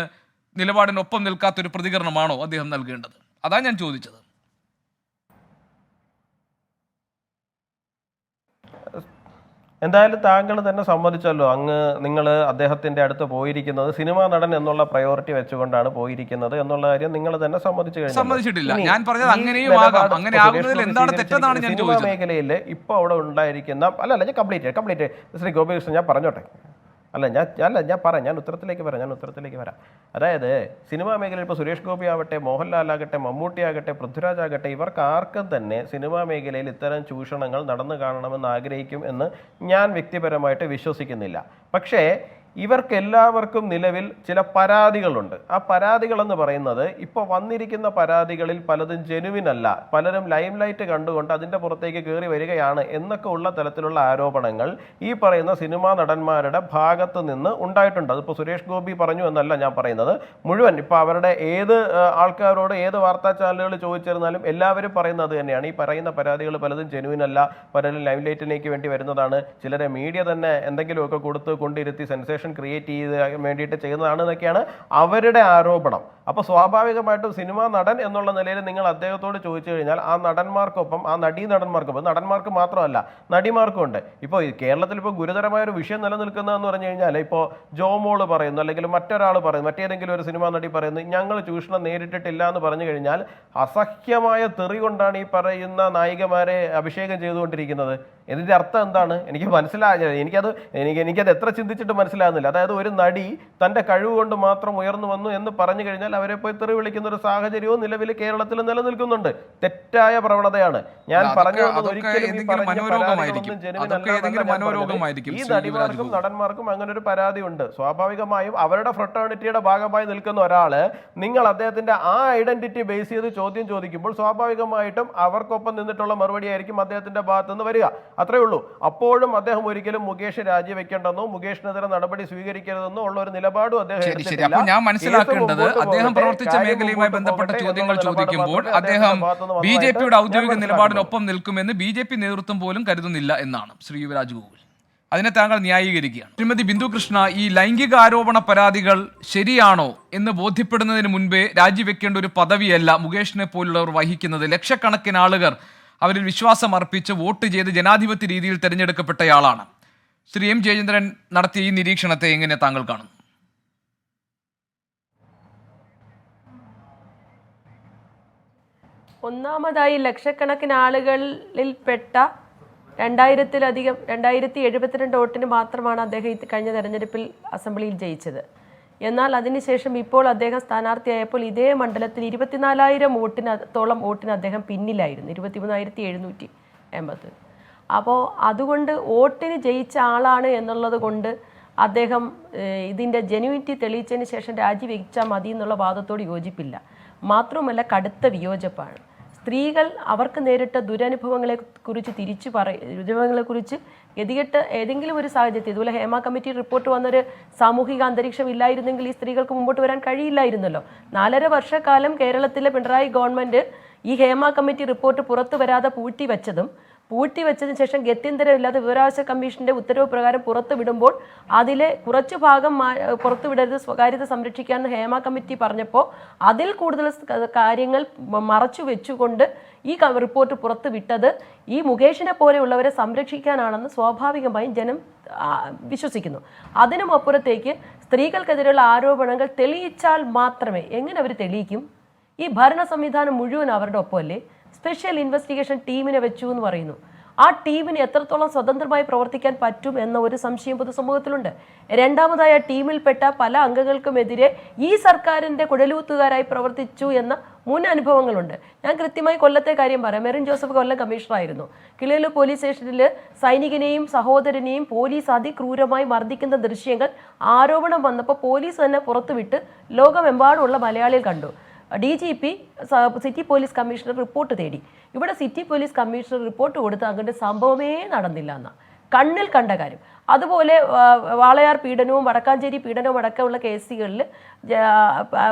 നിലപാടിനൊപ്പം നിൽക്കാത്തൊരു പ്രതികരണമാണോ അദ്ദേഹം നൽകേണ്ടത്? അതാണ് ഞാൻ ചോദിച്ചത്. എന്തായാലും താങ്കൾ തന്നെ സമ്മതിച്ചല്ലോ, നിങ്ങൾ അദ്ദേഹത്തിന്റെ അടുത്ത് പോയിരിക്കുന്നത് സിനിമാ നടൻ എന്നുള്ള പ്രയോറിറ്റി വെച്ചുകൊണ്ടാണ് പോയിരിക്കുന്നത് എന്നുള്ള കാര്യം നിങ്ങൾ തന്നെ സമ്മതിച്ചിട്ടില്ല. ഞാൻ പറഞ്ഞത് അങ്ങനെയും ആകാം, അങ്ങനെ ആകുന്നതിൽ എന്താണ് തെറ്റെന്നാണ് ഞാൻ ചോദിച്ചത്. സിനിമാ മേഖലയിൽ ഇപ്പൊ അവിടെ ഉണ്ടായിരിക്കുന്ന ഞാൻ കംപ്ലീറ്റ് ശ്രീ ഗോപികൃഷ്ണൻ ഞാൻ പറഞ്ഞോട്ടെ. ഞാൻ ഉത്തരത്തിലേക്ക് വരാം. അതായത് സിനിമാ മേഖലയിൽ ഇപ്പോൾ സുരേഷ് ഗോപി ആവട്ടെ, മോഹൻലാൽ ആകട്ടെ, മമ്മൂട്ടി ആകട്ടെ, പൃഥ്വിരാജ് ആകട്ടെ, ഇവർക്ക് ആർക്കും തന്നെ സിനിമാ മേഖലയിൽ ഇത്തരം ചൂഷണങ്ങൾ നടന്നു കാണണമെന്ന് ആഗ്രഹിക്കും എന്ന് ഞാൻ വ്യക്തിപരമായിട്ട് വിശ്വസിക്കുന്നില്ല. പക്ഷേ ഇവർക്ക് എല്ലാവർക്കും നിലവിൽ ചില പരാതികളുണ്ട്. ആ പരാതികൾ എന്ന് പറയുന്നത് ഇപ്പോൾ വന്നിരിക്കുന്ന പരാതികളിൽ പലതും ജെനുവിനല്ല, പലരും ലൈം ലൈറ്റ് കണ്ടുകൊണ്ട് അതിൻ്റെ പുറത്തേക്ക് കയറി വരികയാണ് എന്നൊക്കെ ഉള്ള തരത്തിലുള്ള ആരോപണങ്ങൾ ഈ പറയുന്ന സിനിമാ നടന്മാരുടെ ഭാഗത്ത് നിന്ന് ഉണ്ടായിട്ടുണ്ട്. അതിപ്പോൾ സുരേഷ് ഗോപി പറഞ്ഞു എന്നല്ല ഞാൻ പറയുന്നത്, മുഴുവൻ ഇപ്പോൾ അവരുടെ ഏത് ആൾക്കാരോട് ഏത് വാർത്താ ചാനലുകൾ ചോദിച്ചിരുന്നാലും എല്ലാവരും പറയുന്നത് തന്നെയാണ്. ഈ പറയുന്ന പരാതികൾ പലതും ജെനുവിനല്ല, പലരും ലൈം ലൈറ്റിലേക്ക് വേണ്ടി വരുന്നതാണ്, ചിലരെ മീഡിയ തന്നെ എന്തെങ്കിലുമൊക്കെ കൊടുത്ത് കൊണ്ടിരുത്തി സെൻസേഷൻ ക്രിയേറ്റ് ചെയ്ത് വേണ്ടിയിട്ട് ചെയ്യുന്നതാണ് എന്നൊക്കെയാണ് അവരുടെ ആരോപണം. അപ്പോൾ സ്വാഭാവികമായിട്ടും സിനിമാ നടൻ എന്നുള്ള നിലയിൽ നിങ്ങൾ അദ്ദേഹത്തോട് ചോദിച്ചു കഴിഞ്ഞാൽ ആ നടന്മാർക്കൊപ്പം, ആ നടന്മാർക്കൊപ്പം, നടന്മാർക്ക് മാത്രമല്ല നടിമാർക്കും ഉണ്ട്. ഇപ്പോൾ കേരളത്തിൽ ഇപ്പോൾ ഗുരുതരമായ ഒരു വിഷയം നിലനിൽക്കുന്നതെന്ന് പറഞ്ഞു കഴിഞ്ഞാൽ ഇപ്പോൾ ജോമോള് പറയുന്നു, അല്ലെങ്കിൽ മറ്റൊരാൾ പറയുന്നു, മറ്റേതെങ്കിലും ഒരു സിനിമാ നടി പറയുന്നു ഞങ്ങൾ ചൂഷണം നേരിട്ടിട്ടില്ല എന്ന് പറഞ്ഞു കഴിഞ്ഞാൽ അസഹ്യമായ തെറി കൊണ്ടാണ് ഈ പറയുന്ന നായികമാരെ അഭിഷേകം ചെയ്തുകൊണ്ടിരിക്കുന്നത്. ഇതിൻ്റെ അർത്ഥം എന്താണ്? എനിക്ക് എനിക്കത് എത്ര ചിന്തിച്ചിട്ട് മനസ്സിലാകുന്നില്ല. അതായത് ഒരു നടി തൻ്റെ കഴിവ് കൊണ്ട് മാത്രം ഉയർന്നു വന്നു എന്ന് പറഞ്ഞു കഴിഞ്ഞാൽ അവരെ പോയി തെറി വിളിക്കുന്ന ഒരു സാഹചര്യവും നിലവിൽ കേരളത്തിൽ നിലനിൽക്കുന്നുണ്ട്. തെറ്റായ പ്രവണതയാണ്. ഞാൻ പറഞ്ഞു വന്നത് ഒരിക്കലും ഈ നടിമാർക്കും നടന്മാർക്കും അങ്ങനെ ഒരു പരാതി ഉണ്ട്. സ്വാഭാവികമായും അവരുടെ ഫ്രട്ടേണിറ്റിയുടെ ഭാഗമായി നിൽക്കുന്ന ഒരാള് നിങ്ങൾ അദ്ദേഹത്തിന്റെ ആ ഐഡന്റിറ്റി ബേസ് ചെയ്ത് ചോദ്യം ചോദിക്കുമ്പോൾ സ്വാഭാവികമായിട്ടും അവർക്കൊപ്പം നിന്നിട്ടുള്ള മറുപടി ആയിരിക്കും അദ്ദേഹത്തിന്റെ ഭാഗത്തു നിന്ന് വരിക. അത്രേ ഉള്ളൂ. അപ്പോഴും അദ്ദേഹം ഒരിക്കലും മുകേഷ് രാജിവെക്കേണ്ടെന്നോ മുകേഷിനെതിരെ നടപടി സ്വീകരിക്കരുതെന്നോ ഉള്ള ഒരു നിലപാടും അദ്ദേഹം അപ്പോൾ ഞാൻ മനസ്സിലാക്കേണ്ടത് അദ്ദേഹം പ്രവർത്തിച്ച മേഖലയുമായി ബന്ധപ്പെട്ട ചോദ്യങ്ങൾ ചോദിക്കുമ്പോൾ അദ്ദേഹം ബിജെപിയുടെ ഔദ്യോഗിക നിലപാടിനൊപ്പം നിൽക്കുമെന്ന് ബിജെപി നേതൃത്വം പോലും കരുതുന്നില്ല എന്നാണ് ശ്രീ യുവരാജ് ഗോകുൽ. അതിനെ താങ്കൾ ന്യായീകരിക്കുകയാണ്. ശ്രീമതി ബിന്ദു കൃഷ്ണ, ഈ ലൈംഗിക ആരോപണ പരാതികൾ ശരിയാണോ എന്ന് ബോധ്യപ്പെടുന്നതിന് മുൻപേ രാജിവെക്കേണ്ട ഒരു പദവിയല്ല മുകേഷിനെ പോലുള്ളവർ വഹിക്കുന്നത്. ലക്ഷക്കണക്കിന് ആളുകൾ അവരിൽ വിശ്വാസം അർപ്പിച്ച് വോട്ട് ചെയ്ത് ജനാധിപത്യ രീതിയിൽ തെരഞ്ഞെടുക്കപ്പെട്ടയാളാണ്. ശ്രീ എം ജയചന്ദ്രൻ നടത്തിയ ഈ നിരീക്ഷണത്തെ എങ്ങനെ താങ്കൾ കാണുന്നു? ഒന്നാമതായി ലക്ഷക്കണക്കിന് ആളുകളിൽപ്പെട്ട 2072 വോട്ടിന് മാത്രമാണ് അദ്ദേഹം കഴിഞ്ഞ തെരഞ്ഞെടുപ്പിൽ അസംബ്ലിയിൽ ജയിച്ചത്. എന്നാൽ അതിനുശേഷം ഇപ്പോൾ അദ്ദേഹം സ്ഥാനാർത്ഥിയായപ്പോൾ ഇതേ മണ്ഡലത്തിൽ 24,000 വോട്ടിനത്തോളം വോട്ടിന് അദ്ദേഹം പിന്നിലായിരുന്നു, 23,780. അപ്പോൾ അതുകൊണ്ട് വോട്ടിന് ജയിച്ച ആളാണ് എന്നുള്ളത് കൊണ്ട് അദ്ദേഹം ഇതിൻ്റെ ജെന്യൂനിറ്റി തെളിയിച്ചതിന് ശേഷം രാജിവെച്ചാൽ മതി എന്നുള്ള വാദത്തോട് യോജിപ്പില്ല. മാത്രമല്ല കടുത്ത വിയോജിപ്പാണ്. സ്ത്രീകൾ അവർക്ക് നേരിട്ട ദുരനുഭവങ്ങളെക്കുറിച്ച് ദുരനുഭവങ്ങളെക്കുറിച്ച് ഗതികെട്ട് ഏതെങ്കിലും ഒരു സാഹചര്യത്തിൽ ഇതുപോലെ ഹേമ കമ്മിറ്റി റിപ്പോർട്ട് വന്നൊരു സാമൂഹിക അന്തരീക്ഷം ഇല്ലായിരുന്നെങ്കിൽ ഈ സ്ത്രീകൾക്ക് മുമ്പോട്ട് വരാൻ കഴിയില്ലായിരുന്നല്ലോ. 4.5 വർഷക്കാലം കേരളത്തിലെ പിണറായി ഗവൺമെൻറ് ഈ ഹേമ കമ്മിറ്റി റിപ്പോർട്ട് പുറത്തു വരാതെ പൂഴ്ത്തിവെച്ചതിന് ശേഷം ഗത്യന്തരമില്ലാതെ വിവരാവകാശ കമ്മീഷന്റെ ഉത്തരവ് പ്രകാരം പുറത്തു വിടുമ്പോൾ അതിലെ കുറച്ചു ഭാഗം പുറത്തുവിടരുത്, സ്വകാര്യത സംരക്ഷിക്കാമെന്ന് ഹേമ കമ്മിറ്റി പറഞ്ഞപ്പോൾ അതിൽ കൂടുതൽ കാര്യങ്ങൾ മറച്ചു വെച്ചുകൊണ്ട് ഈ റിപ്പോർട്ട് പുറത്തു വിട്ടത് ഈ മുകേഷിനെ പോലെയുള്ളവരെ സംരക്ഷിക്കാനാണെന്ന് സ്വാഭാവികമായും ജനം വിശ്വസിക്കുന്നു. അതിനും അപ്പുറത്തേക്ക് സ്ത്രീകൾക്കെതിരെയുള്ള ആരോപണങ്ങൾ തെളിയിച്ചാൽ മാത്രമേ, എങ്ങനെ അവർ തെളിയിക്കും? ഈ ഭരണ സംവിധാനം മുഴുവൻ അവരുടെ ഒപ്പമല്ലേ? സ്പെഷ്യൽ ഇൻവെസ്റ്റിഗേഷൻ ടീമിനെ വെച്ചു എന്ന് പറയുന്നു. ആ ടീമിന് എത്രത്തോളം സ്വതന്ത്രമായി പ്രവർത്തിക്കാൻ പറ്റും എന്ന ഒരു സംശയം പൊതുസമൂഹത്തിലുണ്ട്. രണ്ടാമതായി ആ ടീമിൽപ്പെട്ട പല അംഗങ്ങൾക്കുമെതിരെ ഈ സർക്കാരിൻ്റെ കുഴലൂത്തുകാരായി പ്രവർത്തിച്ചു എന്ന മുൻ അനുഭവങ്ങളുണ്ട്. ഞാൻ കൃത്യമായി കൊല്ലത്തെ കാര്യം പറയാം. മെറിൻ ജോസഫ് കൊല്ലം കമ്മീഷണറായിരുന്നു. കിളിയല്ലൂർ പോലീസ് സ്റ്റേഷനിൽ സൈനികനെയും സഹോദരനെയും പോലീസ് അതിക്രൂരമായി മർദ്ദിക്കുന്ന ദൃശ്യങ്ങൾ ആരോപണം വന്നപ്പോൾ പോലീസ് തന്നെ പുറത്തുവിട്ട് ലോകമെമ്പാടുമുള്ള മലയാളികൾ കണ്ടു. DGP city police commissioner report തേടി. ഇവിടെ സിറ്റി പോലീസ് കമ്മീഷണർ റിപ്പോർട്ട് കൊടുത്ത് അങ്ങോട്ട് സംഭവമേ നടന്നില്ല എന്നാണ് കണ്ണിൽ കണ്ട കാര്യം. അതുപോലെ വാളയാർ പീഡനവും വടക്കാഞ്ചേരി പീഡനവും അടക്കമുള്ള കേസുകളിൽ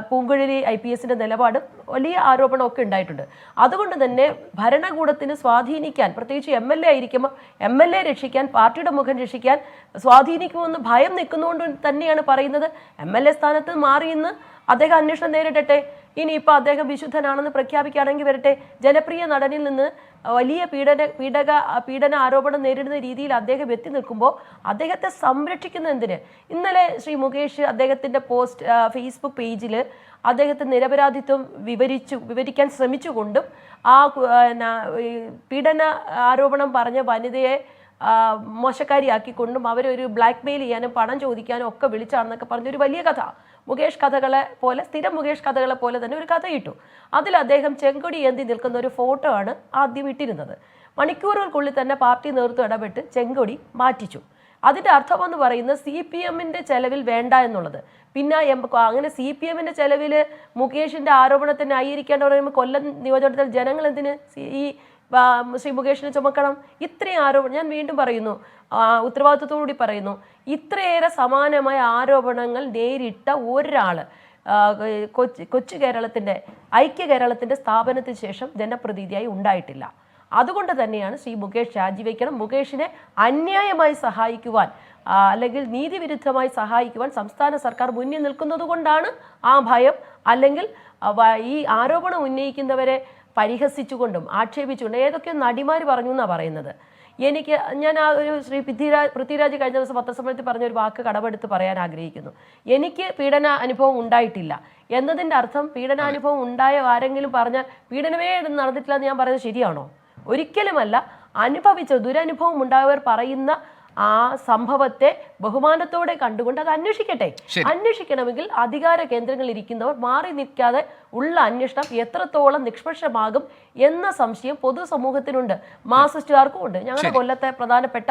പൂങ്കുഴലി IPSന്റെ നിലപാട് വലിയ ആരോപണമൊക്കെ ഉണ്ടായിട്ടുണ്ട്. അതുകൊണ്ട് തന്നെ ഭരണകൂടത്തിന് സ്വാധീനിക്കാൻ, പ്രത്യേകിച്ച് MLA ആയിരിക്കുമ്പോൾ MLA രക്ഷിക്കാൻ, പാർട്ടിയുടെ മുഖം രക്ഷിക്കാൻ സ്വാധീനിക്കുമെന്ന് ഭയം നിൽക്കുന്നതുകൊണ്ട് തന്നെയാണ് പറയുന്നത് MLA സ്ഥാനത്ത് മാറിയെന്ന് അദ്ദേഹം അന്വേഷണം നേരിടട്ടെ. ഇനിയിപ്പോൾ അദ്ദേഹം വിശുദ്ധനാണെന്ന് പ്രഖ്യാപിക്കുകയാണെങ്കിൽ വരട്ടെ. ജനപ്രിയ നടനിൽ നിന്ന് വലിയ പീഡന ആരോപണം നേരിടുന്ന രീതിയിൽ അദ്ദേഹം എത്തി നിൽക്കുമ്പോൾ അദ്ദേഹത്തെ സംരക്ഷിക്കുന്ന എന്തിന്? ഇന്നലെ ശ്രീ മുകേഷ് അദ്ദേഹത്തിൻ്റെ ഫേസ്ബുക്ക് പേജിൽ അദ്ദേഹത്തെ നിരപരാധിത്വം വിവരിക്കാൻ ശ്രമിച്ചുകൊണ്ടും ആ പീഡന ആരോപണം പറഞ്ഞ വനിതയെ മോശക്കാരിയാക്കിക്കൊണ്ടും അവരൊരു ബ്ലാക്ക് മെയിൽ ചെയ്യാനും പണം ചോദിക്കാനും ഒക്കെ വിളിച്ചാണെന്നൊക്കെ പറഞ്ഞൊരു വലിയ കഥ, മുകേഷ് കഥകളെ പോലെ, സ്ഥിരം മുകേഷ് കഥകളെ പോലെ തന്നെ ഒരു കഥ ഇട്ടു. അതിൽ അദ്ദേഹം ചെങ്കൊടി ഏന്തി നിൽക്കുന്ന ഒരു ഫോട്ടോ ആണ് ആദ്യം ഇട്ടിരുന്നത്. മണിക്കൂറുകൾക്കുള്ളിൽ തന്നെ പാർട്ടി നേതൃത്വം ഇടപെട്ട് ചെങ്കൊടി മാറ്റിച്ചു. അതിൻ്റെ അർത്ഥമെന്ന് പറയുന്നത് CPMന്റെ ചെലവിൽ വേണ്ട എന്നുള്ളത്. പിന്നെ അങ്ങനെ CPMന്റെ ചെലവിൽ മുകേഷിൻ്റെ ആരോപണത്തെ ന്യായീകരിക്കേണ്ട പറയുമ്പോൾ കൊല്ലം നിയോജകമണ്ഡലത്തിൽ ജനങ്ങൾ എന്തിന് ഈ ശ്രീ മുകേഷിനെ ചുമക്കണം? ഇത്രയും ആരോപണം, ഞാൻ വീണ്ടും പറയുന്നു, ഉത്തരവാദിത്വത്തോടുകൂടി പറയുന്നു, ഇത്രയേറെ സമാനമായ ആരോപണങ്ങൾ നേരിട്ട ഒരാൾ കൊച്ചു കേരളത്തിൻ്റെ, ഐക്യ കേരളത്തിൻ്റെ സ്ഥാപനത്തിന് ശേഷം ജനപ്രതിനിധിയായി ഉണ്ടായിട്ടില്ല. അതുകൊണ്ട് തന്നെയാണ് ശ്രീ മുകേഷ് രാജിവെക്കണം. മുകേഷിനെ അന്യായമായി സഹായിക്കുവാൻ അല്ലെങ്കിൽ നീതിവിരുദ്ധമായി സഹായിക്കുവാൻ സംസ്ഥാന സർക്കാർ മുന്നിൽ നിൽക്കുന്നത് കൊണ്ടാണ് ആ ഭയം. അല്ലെങ്കിൽ ഈ ആരോപണം ഉന്നയിക്കുന്നവരെ പരിഹസിച്ചുകൊണ്ടും ആക്ഷേപിച്ചുകൊണ്ടും ഏതൊക്കെ നടിമാർ പറഞ്ഞു എന്നാണ് പറയുന്നത്. ഞാൻ ആ ഒരു ശ്രീ പൃഥ്വിരാജ് കഴിഞ്ഞ ദിവസം പത്രസമ്മേളനത്തിൽ പറഞ്ഞ ഒരു വാക്ക് കടമെടുത്ത് പറയാൻ ആഗ്രഹിക്കുന്നു. എനിക്ക് പീഡന അനുഭവം ഉണ്ടായിട്ടില്ല എന്നതിൻ്റെ അർത്ഥം പീഡനാനുഭവം ഉണ്ടായ ആരെങ്കിലും പറഞ്ഞാൽ പീഡനമേ നടന്നിട്ടില്ല എന്ന് ഞാൻ പറയുന്നത് ശരിയാണോ? ഒരിക്കലുമല്ല. അനുഭവിച്ച ദുരനുഭവം ഉണ്ടായവർ പറയുന്ന ആ സംഭവത്തെ ബഹുമാനത്തോടെ കണ്ടുകൊണ്ട് അത് അന്വേഷിക്കട്ടെ. അന്വേഷിക്കണമെങ്കിൽ അധികാര കേന്ദ്രങ്ങളിൽ ഇരിക്കുന്നവർ മാറി നിൽക്കാതെ ഉള്ള അന്വേഷണം എത്രത്തോളം നിഷ്പക്ഷമാകും എന്ന സംശയം പൊതുസമൂഹത്തിനുണ്ട്, മാർക്സിസ്റ്റുകാർക്കും ഉണ്ട്. ഞങ്ങളുടെ കൊല്ലത്തെ പ്രധാനപ്പെട്ട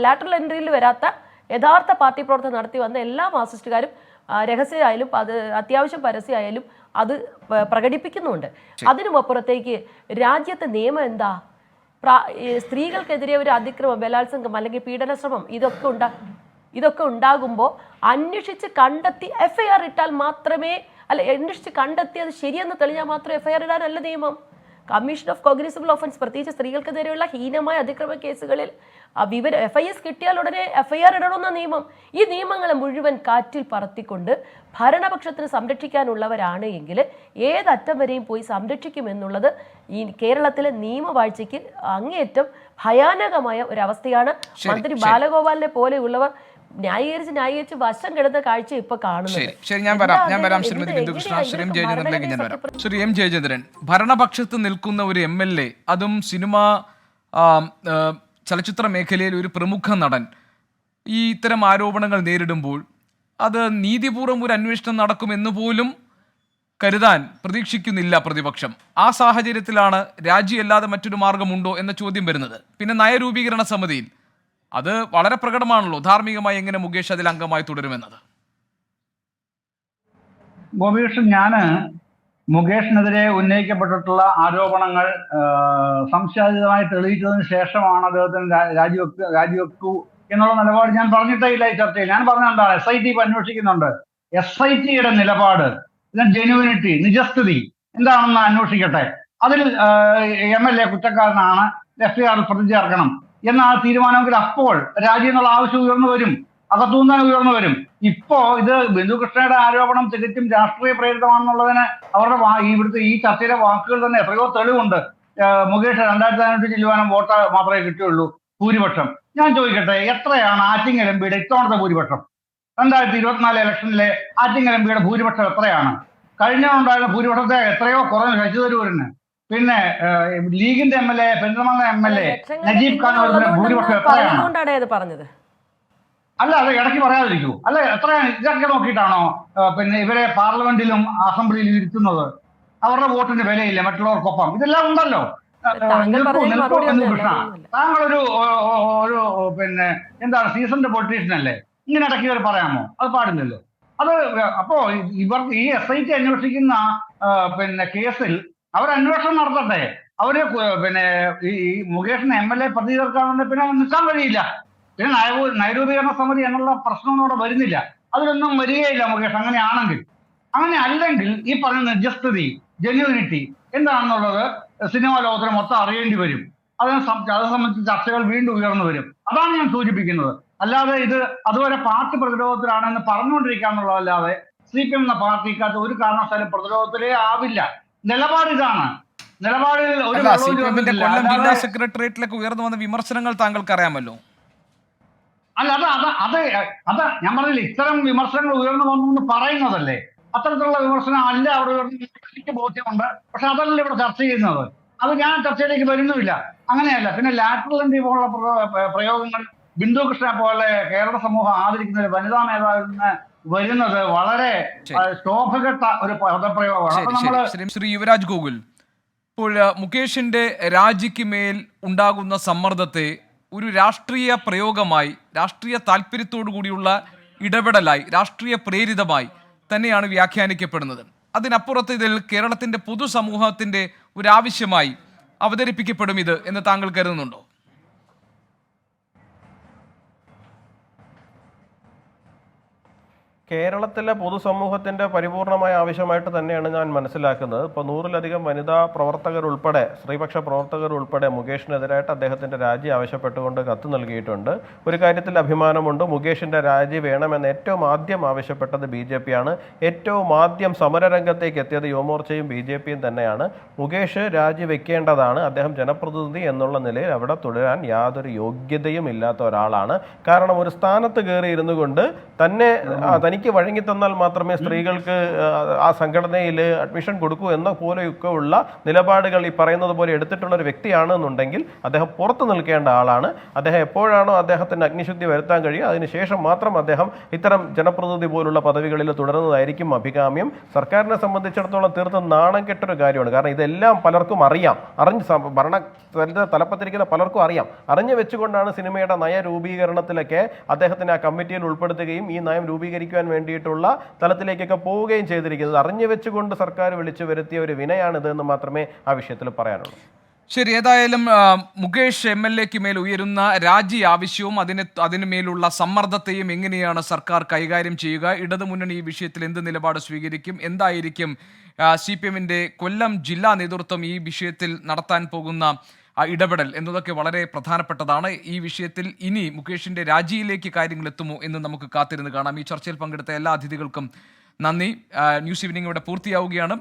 ലാറ്ററൽ എൻട്രിയിൽ വരാത്ത യഥാർത്ഥ പാർട്ടി പ്രവർത്തനം നടത്തി വന്ന എല്ലാ മാർക്സിസ്റ്റുകാരും രഹസ്യമായാലും അത് അത്യാവശ്യം പരസ്യമായാലും അത് പ്രകടിപ്പിക്കുന്നുണ്ട്. അതിനുമപ്പുറത്തേക്ക് രാജ്യത്തെ നിയമം എന്താ? സ്ത്രീകൾക്കെതിരെ ഒരു അതിക്രമം, ബലാത്സംഗം അല്ലെങ്കിൽ പീഡനശ്രമം ഇതൊക്കെ ഉണ്ടാകുമ്പോൾ അന്വേഷിച്ച് കണ്ടെത്തി FIR ഇട്ടാൽ മാത്രമേ, അന്വേഷിച്ച് കണ്ടെത്തി അത് ശരിയെന്ന് തെളിഞ്ഞാൽ മാത്രമേ FIR ഇടാനല്ല നിയമം. കമ്മീഷൻ ഓഫ് കോഗ്നിസബിൾ ഓഫൻസ്, പ്രത്യേകിച്ച് സ്ത്രീകൾക്കെതിരെയുള്ള ഹീനമായ അതിക്രമ കേസുകളിൽ FIS കിട്ടിയാൽ ഉടനെ FIR ഇടണമെന്ന നിയമം. ഈ നിയമങ്ങളെ മുഴുവൻ കാറ്റിൽ പറത്തിക്കൊണ്ട് ഭരണപക്ഷത്തിന് സംരക്ഷിക്കാനുള്ളവരാണ് എങ്കിൽ ഏതറ്റം വരെയും പോയി സംരക്ഷിക്കുമെന്നുള്ളത് ഈ കേരളത്തിലെ നിയമവാഴ്ചയ്ക്ക് അങ്ങേയറ്റം ഭയാനകമായ ഒരവസ്ഥയാണ്. മന്ത്രി ബാലഗോപാലിനെ പോലെയുള്ളവർ ന്യായീകരിച്ച് വശം കിടന്ന കാഴ്ച ഇപ്പൊ കാണുന്നത്. ശരി, ഞാൻ വരാം ശ്രീമതി ബിന്ദുകൃഷ്ണ. ശ്രീ എം ജയചന്ദ്രനിലേക്ക് ഞാൻ വരാം. ശ്രീ എം ജയചന്ദ്രൻ, ഭരണപക്ഷത്ത് നിൽക്കുന്ന ഒരു MLA, അതും സിനിമ ചലച്ചിത്ര മേഖലയിൽ ഒരു പ്രമുഖ നടൻ, ഈ ഇത്തരം ആരോപണങ്ങൾ നേരിടുമ്പോൾ അത് നീതിപൂർവ്വം ഒരു അന്വേഷണം നടക്കുമെന്ന് പോലും കരുതാൻ പ്രതീക്ഷിക്കുന്നില്ല പ്രതിപക്ഷം. ആ സാഹചര്യത്തിലാണ് രാജിയല്ലാതെ മറ്റൊരു മാർഗമുണ്ടോ എന്ന ചോദ്യം വരുന്നത്. പിന്നെ നയരൂപീകരണ സമിതിയിൽ അത് വളരെ പ്രകടമാണല്ലോ, ധാർമ്മികമായി എങ്ങനെ മുകേഷ് അതിൽ അംഗമായി തുടരുമെന്നത്. ഗോപികൃഷ്ണൻ, മുകേഷിനെതിരെ ഉന്നയിക്കപ്പെട്ടിട്ടുള്ള ആരോപണങ്ങൾ സംശയാതീതമായി തെളിയിച്ചതിന് ശേഷമാണ് അദ്ദേഹത്തിന് രാജിവെക്കൂ എന്നുള്ള നിലപാട് ഞാൻ പറഞ്ഞിട്ടേ ഇല്ല ഈ ചർച്ചയിൽ. ഞാൻ പറഞ്ഞ എന്താണ്, SIT ഇപ്പൊ അന്വേഷിക്കുന്നുണ്ട്. SITയുടെ നിലപാട്, ജെന്യുവിനിറ്റി, നിജസ്ഥിതി എന്താണെന്ന് അന്വേഷിക്കട്ടെ. അതിൽ MLA കുറ്റക്കാരനാണ്, FIR പ്രതി ചേർക്കണം എന്ന തീരുമാനമെങ്കിൽ അപ്പോൾ രാജി എന്നുള്ള ആവശ്യം ഉയർന്നു വരും, അകത്തുനിന്ന് ഉയർന്നു വരും. ഇപ്പോ ഇത് ബിന്ദുകൃഷ്ണയുടെ ആരോപണം തികച്ചും രാഷ്ട്രീയ പ്രേരിതമാണെന്നുള്ളതിന് അവരുടെ ഇവിടുത്തെ ഈ ചർച്ചയിലെ വാക്കുകൾ തന്നെ എത്രയോ തെളിവുണ്ട്. മുകേഷ് 2500 ചില്ലുവാനും വോട്ട് മാത്രമേ കിട്ടിയുള്ളൂ ഭൂരിപക്ഷം. ഞാൻ ചോദിക്കട്ടെ, എത്രയാണ് ആറ്റിങ്ങൽ MPയുടെ ഇത്തവണത്തെ ഭൂരിപക്ഷം? 2024 ഇലക്ഷനിലെ ആറ്റിങ്ങൽ MPയുടെ ഭൂരിപക്ഷം എത്രയാണ്? കഴിഞ്ഞുണ്ടായിരുന്ന ഭൂരിപക്ഷത്തെ എത്രയോ കുറഞ്ഞു ശശി തരൂരിന്. പിന്നെ ലീഗിന്റെ MLA, പെരിന്തൽമണ്ണ MLA നജീബ് ഖാൻ ഭൂരിപക്ഷം എത്രയാണ്? പറഞ്ഞത് അല്ല, അത് ഇടയ്ക്ക് പറയാതിരിക്കൂ. അല്ല, എത്രയാണ്? ഇതൊക്കെ നോക്കിയിട്ടാണോ പിന്നെ ഇവരെ പാർലമെന്റിലും അസംബ്ലിയിലും ഇരുത്തുന്നത്? അവരുടെ വോട്ടിന് വിലയില്ല മറ്റുള്ളവർക്കൊപ്പം. ഇതെല്ലാം ഉണ്ടല്ലോ. താങ്കളൊരു പിന്നെ എന്താണ്, സീസൺഡ് പൊളിറ്റീഷ്യൻ അല്ലേ? ഇങ്ങനെ ഇടയ്ക്ക് ഇവർ പറയാമോ? അത് പാടില്ലല്ലോ. അത് അപ്പോ ഇവർക്ക് ഈ SIT അന്വേഷിക്കുന്ന പിന്നെ കേസിൽ അവർ അന്വേഷണം നടത്തട്ടെ. അവര് പിന്നെ ഈ മുകേഷിന് MLA പ്രതി ചേർക്കാറുണ്ട്, പിന്നെ നിൽക്കാൻ കഴിയില്ല. പിന്നെ നയരൂപീകരണ സമിതി എന്നുള്ള പ്രശ്നമൊന്നും അവിടെ വരുന്നില്ല. അതിലൊന്നും വരികയില്ല മുകേഷ് അങ്ങനെയാണെങ്കിൽ. അങ്ങനെ അല്ലെങ്കിൽ ഈ പറഞ്ഞ നിജസ്ഥിതി, ജെന്യുവിനിറ്റി എന്താണെന്നുള്ളത് സിനിമാ ലോകത്തിന് മൊത്തം അറിയേണ്ടി വരും. അത് സംബന്ധിച്ച് ചർച്ചകൾ വീണ്ടും ഉയർന്നു വരും. അതാണ് ഞാൻ സൂചിപ്പിക്കുന്നത്. അല്ലാതെ ഇത് അതുവരെ പാർട്ടി പ്രതിരോധത്തിലാണെന്ന് പറഞ്ഞുകൊണ്ടിരിക്കാന്നുള്ളതല്ലാതെ CPM എന്ന പാർട്ടിക്കകത്ത് ഒരു കാരണവശാലും പ്രതിരോധത്തിലേ ആവില്ല. നിലപാട് ഇതാണ്. നിലപാടിൽ ഒരു കൊല്ലം ജില്ലാ സെക്രട്ടേറിയറ്റിലേക്ക് ഉയർന്നു വന്ന വിമർശനങ്ങൾ താങ്കൾക്ക് അറിയാമല്ലോ. അല്ല, അത് ഞാൻ പറഞ്ഞില്ല, ഇത്തരം വിമർശനങ്ങൾ ഉയർന്നു വന്നു എന്ന് പറയുന്നതല്ലേ. അത്തരത്തിലുള്ള വിമർശനം അല്ല അവിടെ എനിക്ക് ബോധ്യമുണ്ട്. പക്ഷെ അതല്ല ഇവിടെ ചർച്ച ചെയ്യുന്നത്. അത് ഞാൻ ചർച്ചയിലേക്ക് വരുന്നുമില്ല. അങ്ങനെയല്ല. പിന്നെ ലാറ്ററൽ എൻട്രി പോലുള്ള പ്രയോഗങ്ങൾ ബിന്ദുകൃഷ്ണനെ പോലെ കേരള സമൂഹം ആദരിക്കുന്ന ഒരു വനിതാ നേതാവിൽ നിന്ന് വരുന്നത് വളരെ ശോഭകെട്ട ഒരു പദപ്രയോഗമാണ്. ശ്രീ യുവരാജ് ഗോകുൽ, ഇപ്പോൾ മുകേഷിന്റെ രാജിക്ക് മേൽ ഉണ്ടാകുന്ന സമ്മർദ്ദത്തെ ഒരു രാഷ്ട്രീയ പ്രയോഗമായി, രാഷ്ട്രീയ താല്പര്യത്തോടു കൂടിയുള്ള ഇടപെടലായി, രാഷ്ട്രീയ പ്രേരിതമായി തന്നെയാണ് വ്യാഖ്യാനിക്കപ്പെടുന്നത്. അതിനപ്പുറത്ത് ഇതിൽ കേരളത്തിന്റെ പൊതുസമൂഹത്തിന്റെ ഒരു ആവശ്യമായി അവതരിപ്പിക്കപ്പെടും ഇത് എന്ന് താങ്കൾ കരുതുന്നുണ്ടോ? കേരളത്തിലെ പൊതുസമൂഹത്തിൻ്റെ പരിപൂർണമായ ആവശ്യമായിട്ട് തന്നെയാണ് ഞാൻ മനസ്സിലാക്കുന്നത്. ഇപ്പോൾ 100-ലധികം വനിതാ പ്രവർത്തകരുൾപ്പെടെ, സ്ത്രീപക്ഷ പ്രവർത്തകരുൾപ്പെടെ മുകേഷിനെതിരായിട്ട് അദ്ദേഹത്തിൻ്റെ രാജി ആവശ്യപ്പെട്ടുകൊണ്ട് കത്ത് നൽകിയിട്ടുണ്ട്. ഒരു കാര്യത്തിൽ അഭിമാനമുണ്ട്, മുകേഷിൻ്റെ രാജി വേണമെന്ന് ഏറ്റവും ആദ്യം ആവശ്യപ്പെട്ടത് BJP ആണ്. ഏറ്റവും ആദ്യം സമരരംഗത്തേക്ക് എത്തിയത് യുവമോർച്ചയും BJPയും തന്നെയാണ്. മുകേഷ് രാജി വെക്കേണ്ടതാണ്. അദ്ദേഹം ജനപ്രതിനിധി എന്നുള്ള നിലയിൽ അവിടെ തുടരാൻ യാതൊരു യോഗ്യതയും ഇല്ലാത്ത ഒരാളാണ്. കാരണം ഒരു സ്ഥാനത്ത് കയറി ഇരുന്നു കൊണ്ട് തനിക്ക് തനിക്ക് വഴങ്ങി തന്നാൽ മാത്രമേ സ്ത്രീകൾക്ക് ആ സംഘടനയിൽ അഡ്മിഷൻ കൊടുക്കൂ എന്ന പോലെയൊക്കെ ഉള്ള നിലപാടുകൾ ഈ പറയുന്നത് പോലെ എടുത്തിട്ടുള്ള ഒരു വ്യക്തിയാണെന്നുണ്ടെങ്കിൽ അദ്ദേഹം പുറത്തു നിൽക്കേണ്ട ആളാണ്. അദ്ദേഹം എപ്പോഴാണോ അദ്ദേഹത്തിന് അഗ്നിശുദ്ധി വരുത്താൻ കഴിയുക അതിനുശേഷം മാത്രം അദ്ദേഹം ഇത്തരം ജനപ്രതിനിധി പോലുള്ള പദവികളിൽ തുടരുന്നതായിരിക്കും അഭികാമ്യം. സർക്കാരിനെ സംബന്ധിച്ചിടത്തോളം തീർത്തും നാണം കെട്ടൊരു കാര്യമാണ്. കാരണം ഇതെല്ലാം പലർക്കും അറിയാം, ഭരണ തലപ്പത്തിരിക്കുന്ന പലർക്കും അറിയാം. അറിഞ്ഞു വെച്ചുകൊണ്ടാണ് സിനിമയുടെ നയരൂപീകരണത്തിലൊക്കെ അദ്ദേഹത്തിന് ആ കമ്മിറ്റിയിൽ ഉൾപ്പെടുത്തുകയും ഈ നയം രൂപീകരിക്കുവാൻ വേണ്ടിയിട്ടുള്ള തലത്തിലേക്കൊക്കെ പോവുകയും ചെയ്തിരിക്കുന്നത്. അറിഞ്ഞു വെച്ചുകൊണ്ട് സർക്കാർ വിളിച്ചു വരുത്തിയ ഒരു വിനയാണിത് എന്ന് മാത്രമേ ആ വിഷയത്തിൽ പറയാനുള്ളൂ. ശരി, ഏതായാലും മുകേഷ് MLA-ക്ക് മേൽ ഉയരുന്ന രാജി ആവശ്യവും അതിനുമേലുള്ള സമ്മർദ്ദത്തെയും എങ്ങനെയാണ് സർക്കാർ കൈകാര്യം ചെയ്യുക? ഇടതുമുന്നണി ഈ വിഷയത്തിൽ എന്ത് നിലപാട് സ്വീകരിക്കും? എന്തായിരിക്കും CPM-ന്റെ കൊല്ലം ജില്ലാ നേതൃത്വം ഈ വിഷയത്തിൽ നടത്താൻ പോകുന്ന ഇടപെടൽ എന്നതൊക്കെ വളരെ പ്രധാനപ്പെട്ടതാണ്. ഈ വിഷയത്തിൽ ഇനി മുകേഷിന്റെ രാജിയിലേക്ക് കാര്യങ്ങൾ എത്തുമോ എന്ന് നമുക്ക് കാത്തിരുന്ന് കാണാം. ഈ ചർച്ചയിൽ പങ്കെടുത്ത എല്ലാ അതിഥികൾക്കും നന്ദി. ന്യൂസ് ഈവനിംഗ് ഇവിടെ പൂർത്തിയാവുകയാണ്.